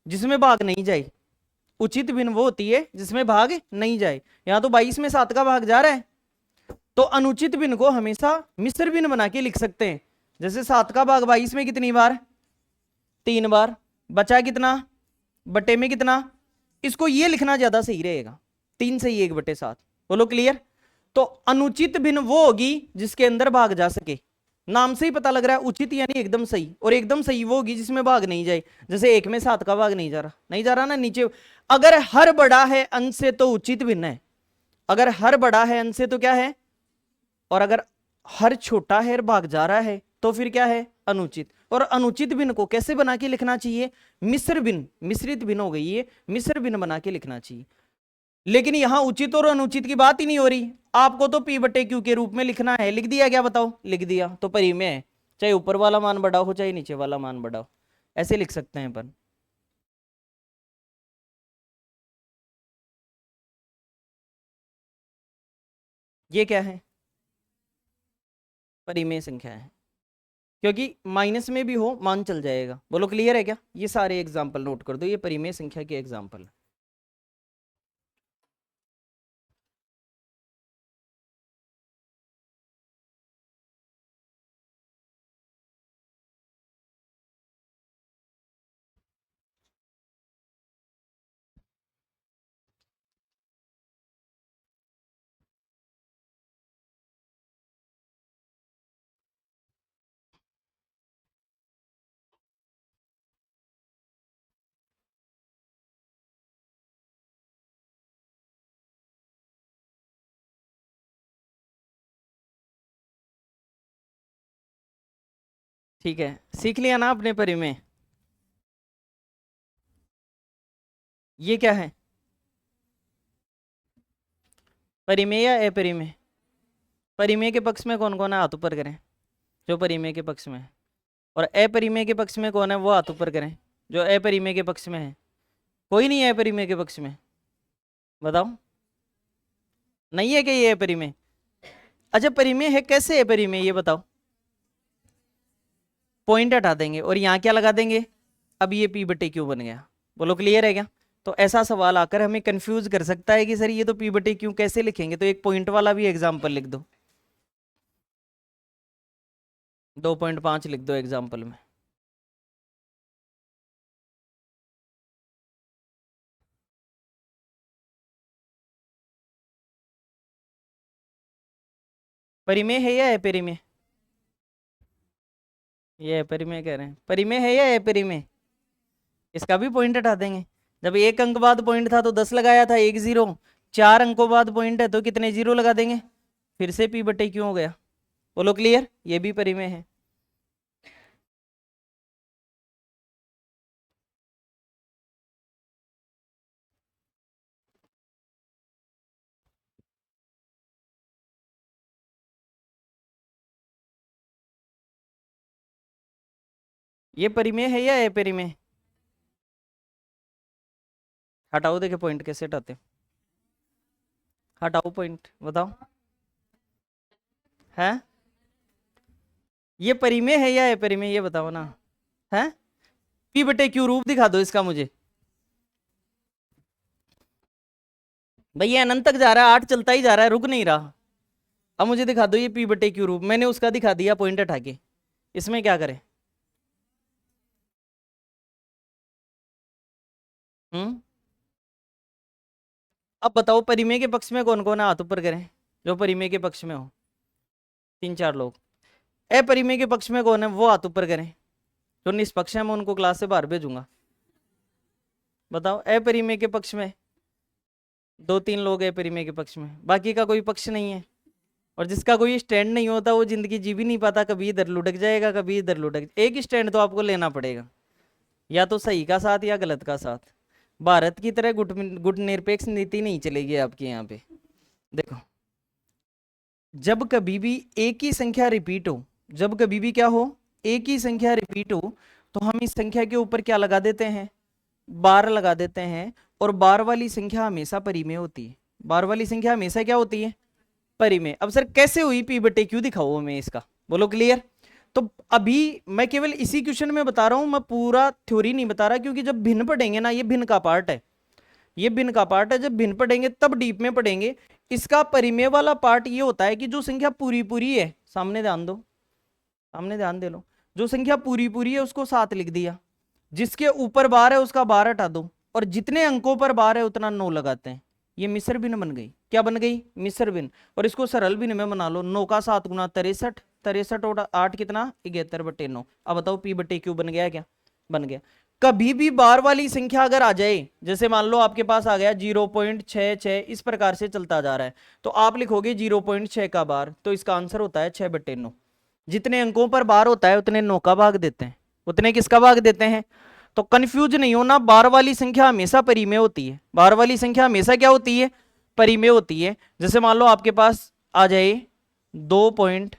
जिसमें भाग नहीं जाए, उचित भिन्न वो होती है जिसमें भाग नहीं जाए। यहां तो 22 में 7 का भाग जा रहा है, तो अनुचित भिन्न को हमेशा मिश्र भिन्न बना के लिख सकते हैं, जैसे 7 का भाग 22 में कितनी बार, 3 बार, बचा कितना, बटे में कितना, इसको ये लिखना ज्यादा सही रहेगा, 3 से 1/7। बोलो क्लियर। तो अनुचित भिन्न वो होगी जिसके अंदर भाग जा सके, नाम से ही पता लग रहा है उचित यानी एकदम सही, और एकदम सही वो होगी जिसमें भाग नहीं जाए। जैसे 1 में 7 का भाग नहीं जा रहा, नहीं जा रहा ना नीचे। अगर हर बड़ा है अंश से तो उचित भिन्न है, अगर हर बड़ा है अंश से तो क्या है, और अगर हर छोटा है और भाग जा रहा है तो फिर क्या है, अनुचित। और अनुचित भिन्न को कैसे बना के लिखना चाहिए, मिश्र भिन्न, मिश्रित भिन्न हो गई ये, मिश्र भिन्न बना के लिखना चाहिए। लेकिन यहां उचित और अनुचित की बात ही नहीं हो रही, आपको तो P/Q के रूप में लिखना है, लिख दिया क्या, बताओ, लिख दिया तो परिमेय है, चाहे ऊपर वाला मान बड़ा हो चाहे नीचे वाला मान बड़ा हो, ऐसे लिख सकते हैं अपन। ये क्या है, परिमेय संख्या है, क्योंकि माइनस में भी हो मान चल जाएगा। बोलो क्लियर है क्या। ये सारे एग्जाम्पल नोट कर दो, ये परिमेय संख्या के एग्जाम्पल। ठीक है, सीख लिया ना आपने परिमेय। ये क्या है, परिमेय या अपरिमेय। परिमेय के पक्ष में कौन कौन है, हाथ ऊपर करें जो परिमेय के पक्ष में है, और अपरिमेय के पक्ष में कौन है वो हाथ ऊपर करें जो अपरिमेय के पक्ष में है। कोई नहीं है अपरिमेय के पक्ष में, बताओ, नहीं है क्या ये अपरिमेय। अच्छा परिमेय है, कैसे है परिमेय ये बताओ। पॉइंट हटा देंगे और यहाँ क्या लगा देंगे, अब ये P/Q बन गया। बोलो क्लियर है क्या। तो ऐसा सवाल आकर हमें कंफ्यूज कर सकता है कि सर ये तो P/Q कैसे लिखेंगे, तो एक पॉइंट वाला भी एग्जाम्पल लिख दो, 2.5 लिख दो एग्जाम्पल में। परिमेय है या अपरिमेय, ये अपरिमेय कह रहे हैं, परिमेय है या अपरिमेय, इसका भी पॉइंट हटा देंगे। जब 1 अंक बाद पॉइंट था तो 10 लगाया था, 1 0, 4 अंकों बाद पॉइंट है तो कितने जीरो लगा देंगे, फिर से P/Q हो गया। बोलो क्लियर, ये भी परिमेय है। ये परिमेय है या अपरिमेय, हटाओ, देखे पॉइंट कैसे हटाते, हटाओ पॉइंट बताओ, है ये परिमेय है या अपरिमेय, ये बताओ ना, है P/Q रूप दिखा दो इसका मुझे। भैया अनंत तक जा रहा है, 8 चलता ही जा रहा है, रुक नहीं रहा। अब मुझे दिखा दो ये P/Q रूप, मैंने उसका दिखा दिया पॉइंट हटा के, इसमें क्या करें। हम्म, अब बताओ परिमेय के पक्ष में कौन कौन है, हाथ ऊपर करें जो परिमेय के पक्ष में हो, 3 4 लोग। अपरिमेय के पक्ष में कौन है वो हाथ ऊपर करें, जो निष्पक्ष है मैं उनको क्लास से बाहर भेजूंगा। बताओ अपरिमेय के पक्ष में 2 3 लोग है, परिमेय के पक्ष में, बाकी का कोई पक्ष नहीं है। और जिसका कोई स्टैंड नहीं होता वो जिंदगी जी भी नहीं पाता, कभी इधर लुढ़क जाएगा कभी इधर लुढ़क, एक स्टैंड तो आपको लेना पड़ेगा, या तो सही का साथ या गलत का साथ। भारत की तरह गुट निरपेक्ष नीति नहीं चलेगी आपके यहाँ पे। देखो जब कभी भी एक ही संख्या रिपीट हो, जब कभी भी क्या हो, एक ही संख्या रिपीट हो, तो हम इस संख्या के ऊपर क्या लगा देते हैं, बार लगा देते हैं। और बार वाली संख्या हमेशा परिमेय होती है, बार वाली संख्या हमेशा क्या होती है, परिमेय। अब सर कैसे हुई P/Q दिखाओ हमें इसका, बोलो क्लियर। तो अभी मैं केवल इसी क्वेश्चन में बता रहा हूं, मैं पूरा थ्योरी नहीं बता रहा, क्योंकि जब भिन्न पढ़ेंगे ना, ये भिन्न का पार्ट है, ये भिन्न का पार्ट है, जब भिन्न पढ़ेंगे तब डीप में पढ़ेंगे। इसका परिमेय वाला पार्ट ये होता है कि जो संख्या पूरी पूरी है, सामने ध्यान दो, हमने ध्यान दे लो, जो संख्या पूरी पूरी है उसको 7 लिख दिया, जिसके ऊपर बार है उसका बार हटा दो, और जितने अंकों पर बार है उतना 9 लगाते हैं। ये मिस्र बिन बन गई। क्या बन गई? मिस्र बिन। और इसको सरल बिन में बना लो, 9 का 7 गुना 63, 63 और 8 कितना? 71/9। अब बताओ पी बटे क्यू बन गया क्या? बन गया। कभी भी बार वाली संख्या अगर आ जाए, जैसे मान लो आपके पास आ गया 0.66, इस प्रकार से चलता जा रहा है, तो आप लिखोगे 0.6 का बार, तो इसका आंसर होता है 6/9। जितने अंकों पर बार होता है उतने 9 का भाग देते हैं। उतने किसका भाग देते हैं? तो कंफ्यूज नहीं होना, बार वाली संख्या हमेशा परिमेय होती है। बार वाली संख्या हमेशा क्या होती है? परिमेय होती है। जैसे मान लो आपके पास आ जाए 2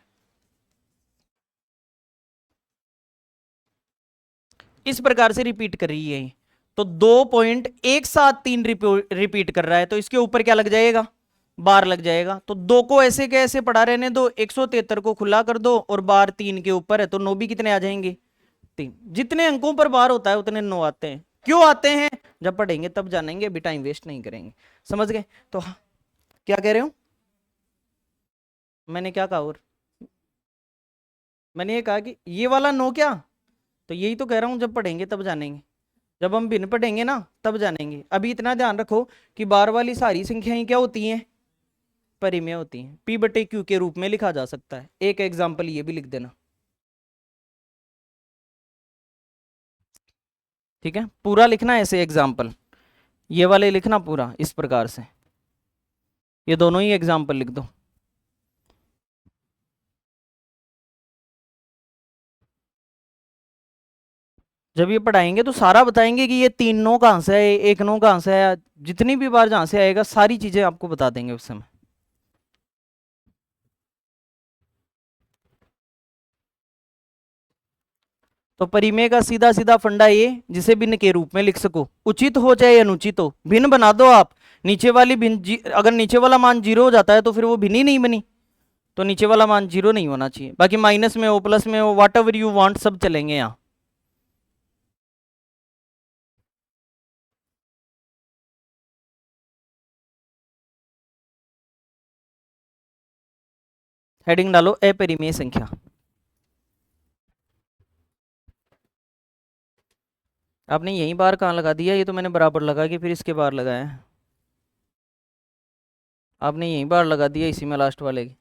इस प्रकार से रिपीट कर रही है, तो 2.173 रिपीट कर रहा है, तो इसके ऊपर क्या लग जाएगा? बार लग जाएगा। तो 2 को ऐसे के ऐसे पड़ा रहने दो, 173 को खुला कर दो, और बार 3 के ऊपर है, तो 9 भी कितने आ जाएंगे? 3। जितने अंकों पर बार होता है उतने 9 आते हैं। क्यों आते हैं? जब पढ़ेंगे तब जानेंगे, अभी टाइम वेस्ट नहीं करेंगे। समझ गए? तो क्या कह रहे हो? मैंने क्या कहा? और मैंने ये कहा कि ये वाला 9 क्या, तो यही तो कह रहा हूं, जब पढ़ेंगे तब जानेंगे। जब हम भिन्न पढ़ेंगे ना तब जानेंगे। अभी इतना ध्यान रखो कि बार वाली सारी संख्याएं क्या होती हैं? परिमेय होती हैं। पी बटे क्यू के रूप में लिखा जा सकता है। एक एग्जाम्पल ये भी लिख देना, ठीक है? पूरा लिखना है ऐसे एग्जाम्पल, ये वाले लिखना पूरा इस प्रकार से, ये दोनों ही एग्जाम्पल लिख दो। जब ये पढ़ाएंगे तो सारा बताएंगे कि ये 3 9 कहाँ से है, 1 9 कहाँ से है, जितनी भी बार जहां से आएगा सारी चीजें आपको बता देंगे उस समय। तो परिमेय का सीधा सीधा फंडा ये, जिसे भिन्न के रूप में लिख सको, उचित हो चाहे अनुचित हो, भिन्न बना दो आप। नीचे वाली भिन्न अगर नीचे वाला मान 0 हो जाता है तो फिर वो भिन्न ही नहीं बनी, तो नीचे वाला मान 0 नहीं होना चाहिए। बाकी माइनस में हो, प्लस में हो, वाट एवर यू वांट, सब चलेंगे यहाँ। हेडिंग डालो अपरिमेय संख्या। आपने यही बार कहाँ लगा दिया? ये तो मैंने बराबर लगा के फिर इसके बार लगाया है। आपने यही बार लगा दिया इसी में लास्ट वाले की,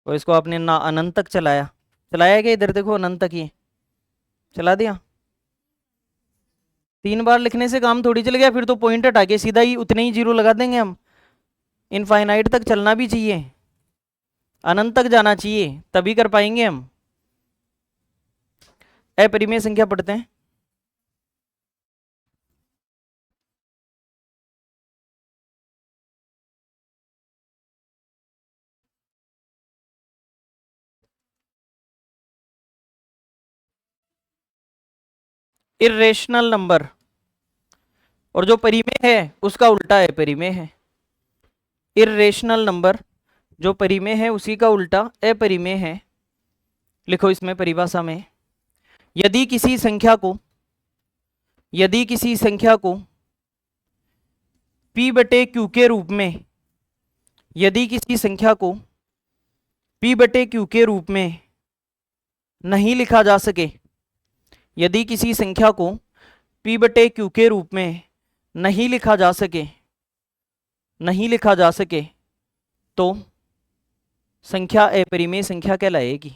और इसको आपने ना अनंत तक चलाया। चलाया क्या? इधर देखो, अनंत तक ही चला दिया। 3 बार लिखने से काम थोड़ी चल गया, फिर तो पॉइंट हटा के सीधा ही उतने ही 0 लगा देंगे हम। इनफाइनाइट तक चलना भी चाहिए, अनंत तक जाना चाहिए, तभी कर पाएंगे हम। अपरिमेय संख्या पढ़ते हैं। इरेशनल नंबर, और जो परिमेय है उसका उल्टा अपरिमेय है। इरेशनल नंबर जो परिमेय है उसी का उल्टा अपरिमेय है। लिखो इसमें परिभाषा में, यदि किसी संख्या को, यदि किसी संख्या को p बटे क्यू के रूप में, यदि किसी संख्या को p बटे क्यू के रूप में नहीं लिखा जा सके, यदि किसी संख्या को p बटे क्यू के रूप में नहीं लिखा जा सके, नहीं लिखा जा सके, तो संख्या अपरिमेय संख्या कहलाएगी।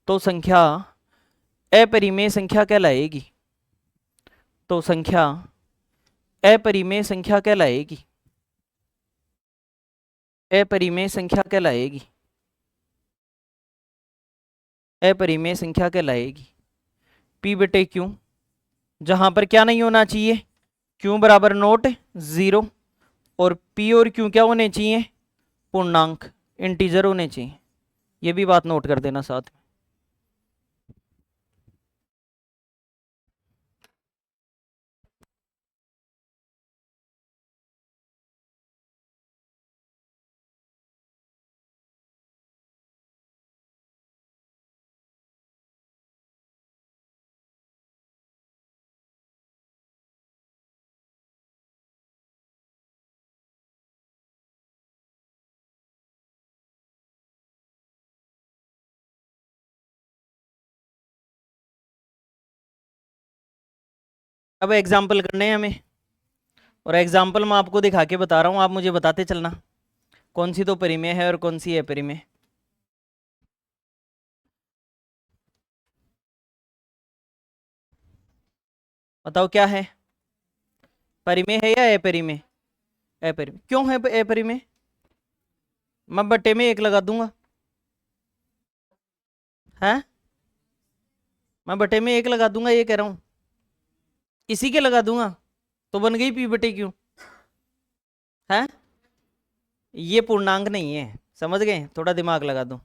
तो संख्या अपरिमेय संख्या कहलाएगी। तो संख्या अपरिमेय संख्या कहलाएगी। अपरिमेय संख्या कहलाएगी। अपरिमेय संख्या कहलाएगी। p बटे क्यू, जहां पर क्या नहीं होना चाहिए? क्यू बराबर नोट 0, और p और q क्या होने चाहिए? पूर्णांक, इंटीजर होने चाहिए। ये भी बात नोट कर देना साथ में। अब एग्जाम्पल करने हैं हमें, और एग्जाम्पल मैं आपको दिखा के बता रहा हूँ, आप मुझे बताते चलना कौन सी तो परिमेय है और कौन सी है परिमेय। बताओ क्या है, परिमेय है या अपरिमेय? अपरिमेय क्यों है अपरिमेय? मैं बट्टे में एक लगा दूंगा, है मैं बटे में एक लगा दूंगा, ये कह रहा हूं, इसी के लगा दूंगा तो बन गई पी बटे क्यों, है ये पूर्णांक नहीं है, समझ गए, थोड़ा दिमाग लगा दो।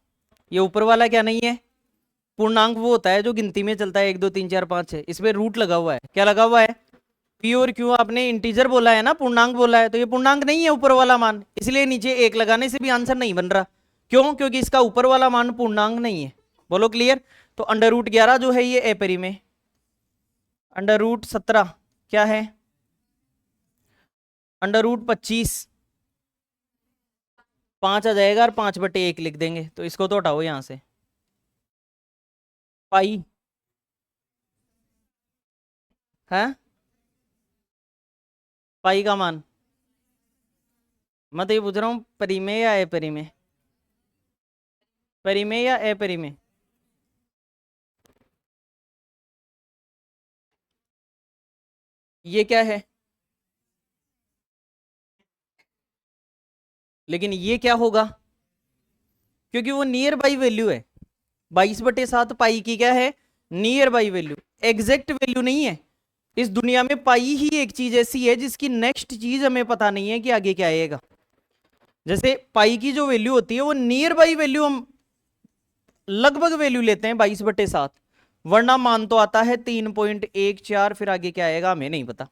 ये ऊपर वाला क्या नहीं है, पूर्णांक वो होता है जो गिनती में चलता है, 1 2 3 4 5 6, इसमें रूट लगा हुआ है, क्या लगा हुआ है, पी और क्यू। आपने इंटीजर बोला है ना, पूर्णांक बोला है, तो ये पूर्णांक नहीं है ऊपर वाला मान, इसलिए नीचे एक लगाने से भी आंसर नहीं बन रहा। क्यों? क्योंकि इसका ऊपर वाला मान पूर्णांक नहीं है। बोलो क्लियर। तो √11 जो है ये अपरिमेय, √17 क्या है, √25 5 आ जाएगा, और 5/1 लिख देंगे, तो इसको तो हटाओ यहां से। पाई है, पाई का मान, मैं तो ये पूछ रहा हूं परिमेय या अपरिमेय, परिमेय या अपरिमेय? ये क्या है, लेकिन ये क्या होगा, क्योंकि वो नियर बाई वैल्यू है। 22/7 पाई की क्या है, near by value, exact value नहीं है। इस दुनिया में पाई ही एक चीज ऐसी है जिसकी नेक्स्ट चीज हमें पता नहीं है कि आगे क्या आएगा। जैसे पाई की जो वैल्यू होती है वो नियर बाई वैल्यू, हम लगभग वैल्यू लेते हैं 22/7, वरना मान तो आता है 3.14, फिर आगे क्या आएगा हमें नहीं पता,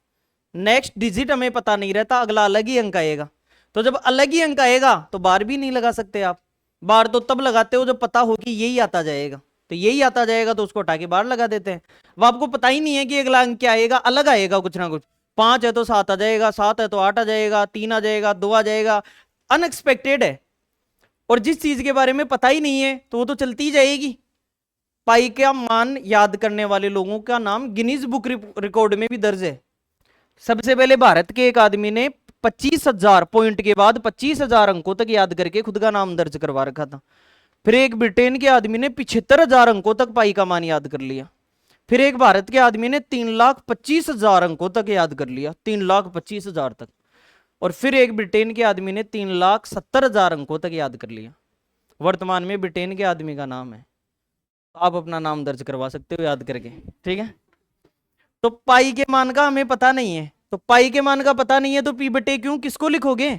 नेक्स्ट डिजिट हमें पता नहीं रहता, अगला अलग ही अंक आएगा। तो जब अलग ही अंक आएगा तो बार भी नहीं लगा सकते आप, बार तो तब लगाते हो जब पता हो कि यही आता जाएगा, तो यही आता जाएगा तो उसको हटा के बार लगा देते हैं। वो आपको पता ही नहीं है कि अगला अंक क्या आएगा, अलग आएगा कुछ ना कुछ, 5 है तो 7 आ जाएगा, 7 है तो 8 आ जाएगा, 3 आ जाएगा, 2 आ जाएगा, अनएक्सपेक्टेड है। और जिस चीज के बारे में पता ही नहीं है तो वो तो चलती ही जाएगी। पाई का मान याद करने वाले लोगों का नाम गिनीज बुक रिकॉर्ड में भी दर्ज है। सबसे पहले भारत के एक आदमी ने 25,000 पॉइंट के बाद 25,000 अंकों तक याद करके खुद का नाम दर्ज करवा रखा था। फिर एक ब्रिटेन के आदमी ने 75,000 अंकों तक पाई का मान याद कर लिया। फिर एक भारत के आदमी ने 3,25,000 अंकों तक याद कर लिया, 3,25,000 तक। और फिर एक ब्रिटेन के आदमी ने 3,70,000 अंकों तक याद कर लिया। वर्तमान में ब्रिटेन के आदमी का नाम है, आप अपना नाम दर्ज करवा सकते हो याद करके, ठीक है। तो पाई के मान का हमें पता नहीं है, तो पाई के मान का पता नहीं है तो पी बटे क्यों किसको लिखोगे?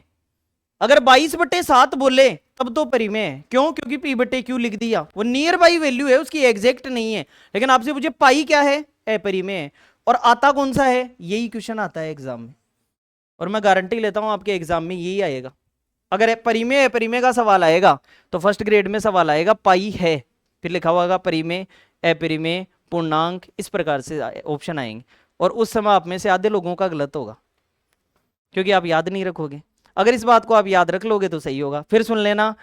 अगर 22/7 बोले तब तो परिमेय है, क्यों? क्योंकि पी बटे क्यू लिख दिया, वो नियर बाई वैल्यू है, उसकी एग्जैक्ट नहीं है। लेकिन आपसे पूछे पाई क्या है, अपरिमेय है। और आता कौन सा है, यही क्वेश्चन आता है एग्जाम में, और मैं गारंटी लेता हूं आपके एग्जाम में यही आएगा। अगर परिमेय अपरिमेय का सवाल आएगा तो फर्स्ट ग्रेड में सवाल आएगा पाई है, फिर लिखा होगा परिमेय, अपरिमेय, पूर्णांक, इस प्रकार से ऑप्शन आएंगे। और उस समय आप में से आधे लोगों का गलत होगा, क्योंकि आप याद नहीं रखोगे। अगर इस बात को आप याद रख लोगे तो सही होगा। फिर सुन लेना,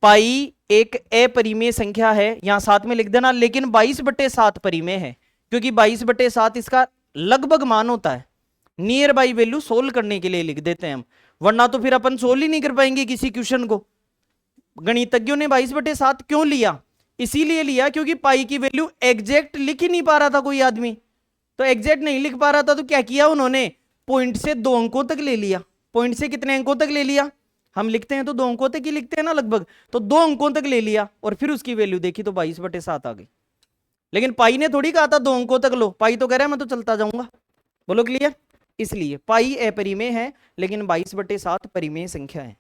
पाई एक अपरिमेय संख्या है, यहां साथ में लिख देना, लेकिन 22/7 परिमेय है, क्योंकि 22/7 इसका लगभग मान होता है। नियर बाई वैल्यू सोल्व करने के लिए लिख देते हैं हम, वरना तो फिर अपन सोल्व ही नहीं कर पाएंगे किसी क्वेश्चन को। गणितज्ञों ने 22/7 क्यों लिया? इसीलिए लिया क्योंकि पाई की वैल्यू एग्जैक्ट लिख ही नहीं पा रहा था कोई आदमी, तो एग्जैक्ट नहीं लिख पा रहा था तो क्या किया उन्होंने, पॉइंट से 2 अंकों तक ले लिया। पॉइंट से कितने अंकों तक ले लिया, हम लिखते हैं तो 2 अंकों तक ही लिखते हैं ना लगभग, तो 2 अंकों तक ले लिया और फिर उसकी वैल्यू देखी तो 22/7 आ गई। लेकिन पाई ने थोड़ी कहा था 2 अंकों तक लो, पाई तो कह रहा है मैं तो चलता जाऊंगा। बोलो क्लियर। इसलिए पाई अपरिमेय है, लेकिन 22/7 परिमेय संख्या है।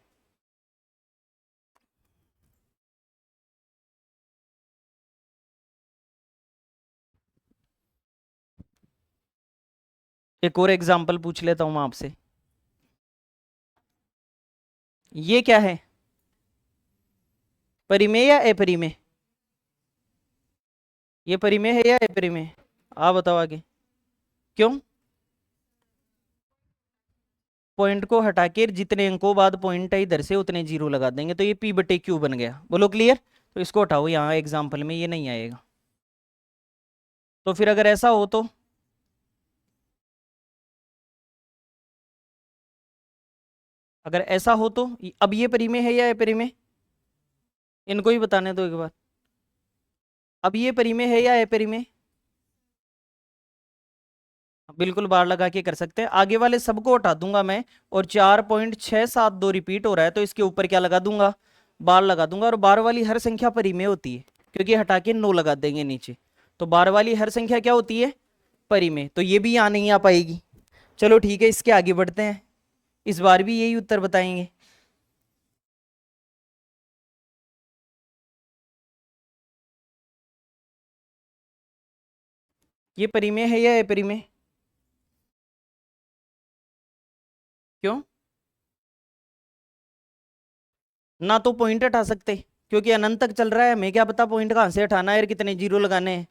एक और एग्जाम्पल पूछ लेता हूं मैं आपसे, ये क्या है, परिमेय या अपरिमेय? ये परिमेय है या अपरिमेय, आप बताओ आगे। क्यों? पॉइंट को हटा के जितने अंकों बाद पॉइंट है इधर से उतने जीरो लगा देंगे, तो ये पी बटे क्यू बन गया। बोलो क्लियर। तो इसको हटाओ, यहाँ एग्जाम्पल में ये नहीं आएगा। तो फिर अगर ऐसा हो तो अगर ऐसा हो तो अब ये परिमेय है या अपरिमेय? इनको ही बताने दो एक बार। अब ये परिमेय है या अपरिमेय? बिल्कुल बार लगा के कर सकते हैं। आगे वाले सबको हटा दूंगा मैं, और 4.672 रिपीट हो रहा है तो इसके ऊपर क्या लगा दूंगा? बार लगा दूंगा। और बार वाली हर संख्या परिमेय होती है, क्योंकि हटा के 9 लगा देंगे नीचे, तो बार वाली हर संख्या क्या होती है? परिमेय। तो ये भी यहाँ नहीं आ पाएगी। चलो ठीक है, इसके आगे बढ़ते हैं। इस बार भी यही उत्तर बताएंगे। ये परिमेय है या अपरिमेय? क्यों? ना तो पॉइंट हटा सकते, क्योंकि अनंत तक चल रहा है, हमें क्या पता पॉइंट कहाँ से हटाना है और कितने जीरो लगाने हैं।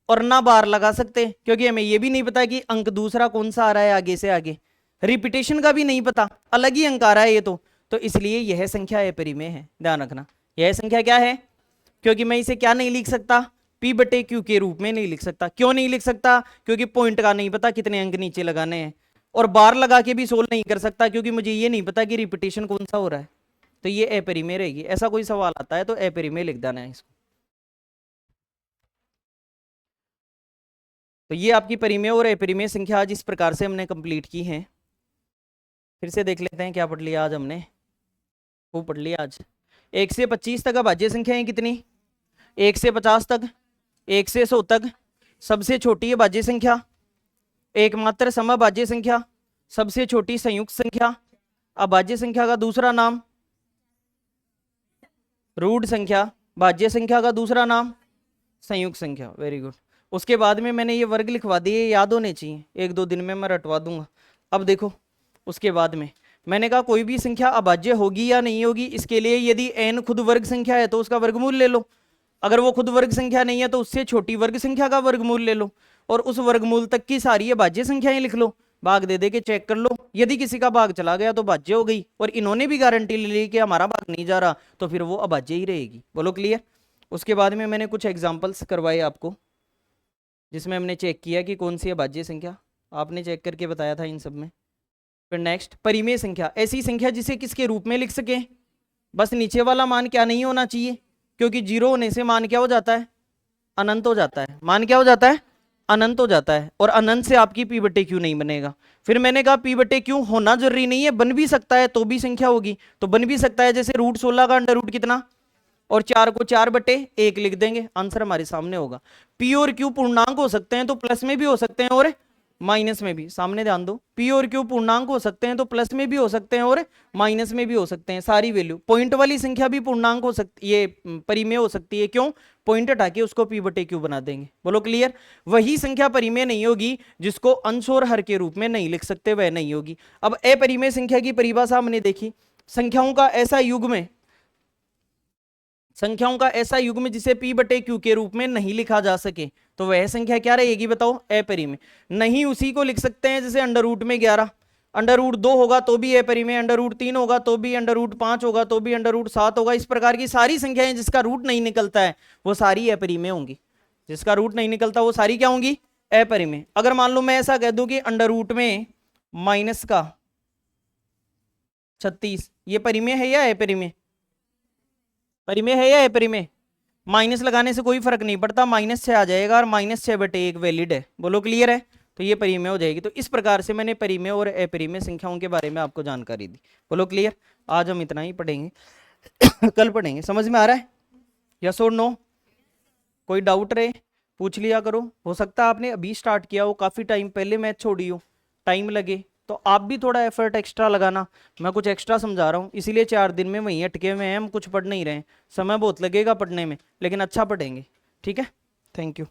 और ना बार लगा सकते, क्योंकि हमें ये भी नहीं पता कि अंक दूसरा कौन सा आ रहा है आगे से आगे। रिपीटेशन का भी नहीं पता, अलग ही अंक आ रहा है ये तो इसलिए यह संख्या अपरिमेय है। ध्यान रखना, यह संख्या क्या है? क्योंकि मैं इसे क्या नहीं लिख सकता? पी बटे क्यू के रूप में नहीं लिख सकता। क्यों नहीं लिख सकता? क्योंकि पॉइंट का नहीं पता कितने अंक नीचे लगाने हैं। और बार लगा के भी सोल्व नहीं कर सकता, क्योंकि मुझे ये नहीं पता कि रिपीटेशन कौन सा हो रहा है। तो ये अपरिमेय रहेगी। ऐसा कोई सवाल आता है तो अपरिमेय लिख देना है इसको। तो ये आपकी परिमेय और अपरिमेय संख्या आज इस प्रकार से हमने कंप्लीट की है। फिर से देख लेते हैं क्या पढ़ लिया आज हमने। वो पढ़ लिया आज 1 से 25 तक अभाज्य संख्याएं कितनी? 1 से 50 तक, 1 से 100 तक। सबसे छोटी अभाज्य संख्या, एकमात्र समअभाज्य संख्या, सबसे छोटी संयुक्त संख्या। अभाज्य संख्या का दूसरा नाम रूढ़ संख्या, भाज्य संख्या का दूसरा नाम संयुक्त संख्या। Very good. उसके बाद में मैंने ये वर्ग लिखवा दिए, याद होने चाहिए, 1-2 दिन में मैं रटवा दूंगा। अब देखो, उसके बाद में मैंने कहा कोई भी संख्या अभाज्य होगी या नहीं होगी, इसके लिए यदि n खुद वर्ग संख्या है तो उसका वर्गमूल ले लो। अगर वो खुद वर्ग संख्या नहीं है तो उससे छोटी वर्ग संख्या का वर्गमूल ले लो, और उस वर्गमूल तक की सारी अभाज्य संख्याएं लिख लो। भाग दे दे के चेक कर लो, यदि किसी का भाग चला गया तो भाज्य हो गई, और इन्होंने भी गारंटी ले ली कि हमारा भाग नहीं जा रहा, तो फिर वो अभाज्य ही रहेगी। बोलो क्लियर? उसके बाद में मैंने कुछ एग्जाम्पल्स करवाए आपको, जिसमें हमने चेक किया कि कौन सी अभाज्य संख्या, आपने चेक करके बताया था इन सब में। फिर नेक्स्ट, परिमेय संख्या, ऐसी संख्या जिसे किसके रूप में लिख सके? बस नीचे वाला मान क्या नहीं होना चाहिए, क्योंकि जीरो होने से मान क्या हो जाता है? अनंत हो जाता है। मान क्या हो जाता है? अनंत हो जाता है। और अनंत से आपकी पी बटे क्यू नहीं बनेगा। फिर मैंने कहा पी बटे क्यू होना जरूरी नहीं है, बन भी सकता है तो भी संख्या होगी। तो बन भी सकता है, जैसे √16 का अंडर रूट कितना, और 4 को 4/1 लिख देंगे, आंसर हमारे सामने होगा। पी और क्यू पूर्णांक हो सकते हैं तो प्लस में भी हो सकते हैं और माइनस में भी। सामने ध्यान दो, पी और क्यू पूर्णांक हो सकते हैं तो प्लस में भी हो सकते हैं और माइनस में भी हो सकते हैं। सारी वैल्यू, पॉइंट वाली संख्या भी पूर्णांक हो सकती, ये परिमेय हो सकती है। क्यों? पॉइंट हटा के उसको पी बटे क्यू बना देंगे। बोलो क्लियर? वही संख्या परिमेय नहीं होगी जिसको अंश और हर के रूप में नहीं लिख सकते, वह नहीं होगी। अब अपरिमेय संख्या की परिभाषा हमने देखी, संख्याओं का ऐसा युग्म, संख्याओं का ऐसा युग्म जिसे p बटे क्यू के रूप में नहीं लिखा जा सके, तो वह संख्या क्या रहेगी बताओ? अपरिमेय। नहीं उसी को लिख सकते हैं जैसे अंडर रूट में 11, अंडर रूट 2 होगा तो भी अपरिमेय, अंडर रूट 3 होगा तो भी, अंडर रूट 5 होगा तो भी, अंडर रूट 7 होगा। इस प्रकार की सारी संख्याएं जिसका रूट नहीं निकलता है वो सारी अपरिमेय होंगी। जिसका रूट नहीं निकलता वो सारी क्या होंगी? अपरिमेय। अगर मान लो मैं ऐसा कह दूं कि अंडर रूट में -36, ये परिमेय है या अपरिमेय? परिमेय है या अपरिमेय? माइनस लगाने से कोई फर्क नहीं पड़ता, -6 आ जाएगा और -6/1 वैलिड है। बोलो क्लियर है? तो ये परिमेय हो जाएगी। तो इस प्रकार से मैंने परिमेय और अपरिमेय संख्याओं के बारे में आपको जानकारी दी। बोलो क्लियर? आज हम इतना ही पढ़ेंगे कल पढ़ेंगे। समझ में आ रहा है? यस और नो? कोई डाउट रहे पूछ लिया करो। हो सकता है आपने अभी स्टार्ट किया हो, काफी टाइम पहले मैथ छोड़ी हो, टाइम लगे, तो आप भी थोड़ा एफर्ट एक्स्ट्रा लगाना। मैं कुछ एक्स्ट्रा समझा रहा हूँ, इसीलिए 4 दिन में वहीं अटके हुए हैं, हम कुछ पढ़ नहीं रहे हैं। समय बहुत लगेगा पढ़ने में, लेकिन अच्छा पढ़ेंगे। ठीक है? Thank you.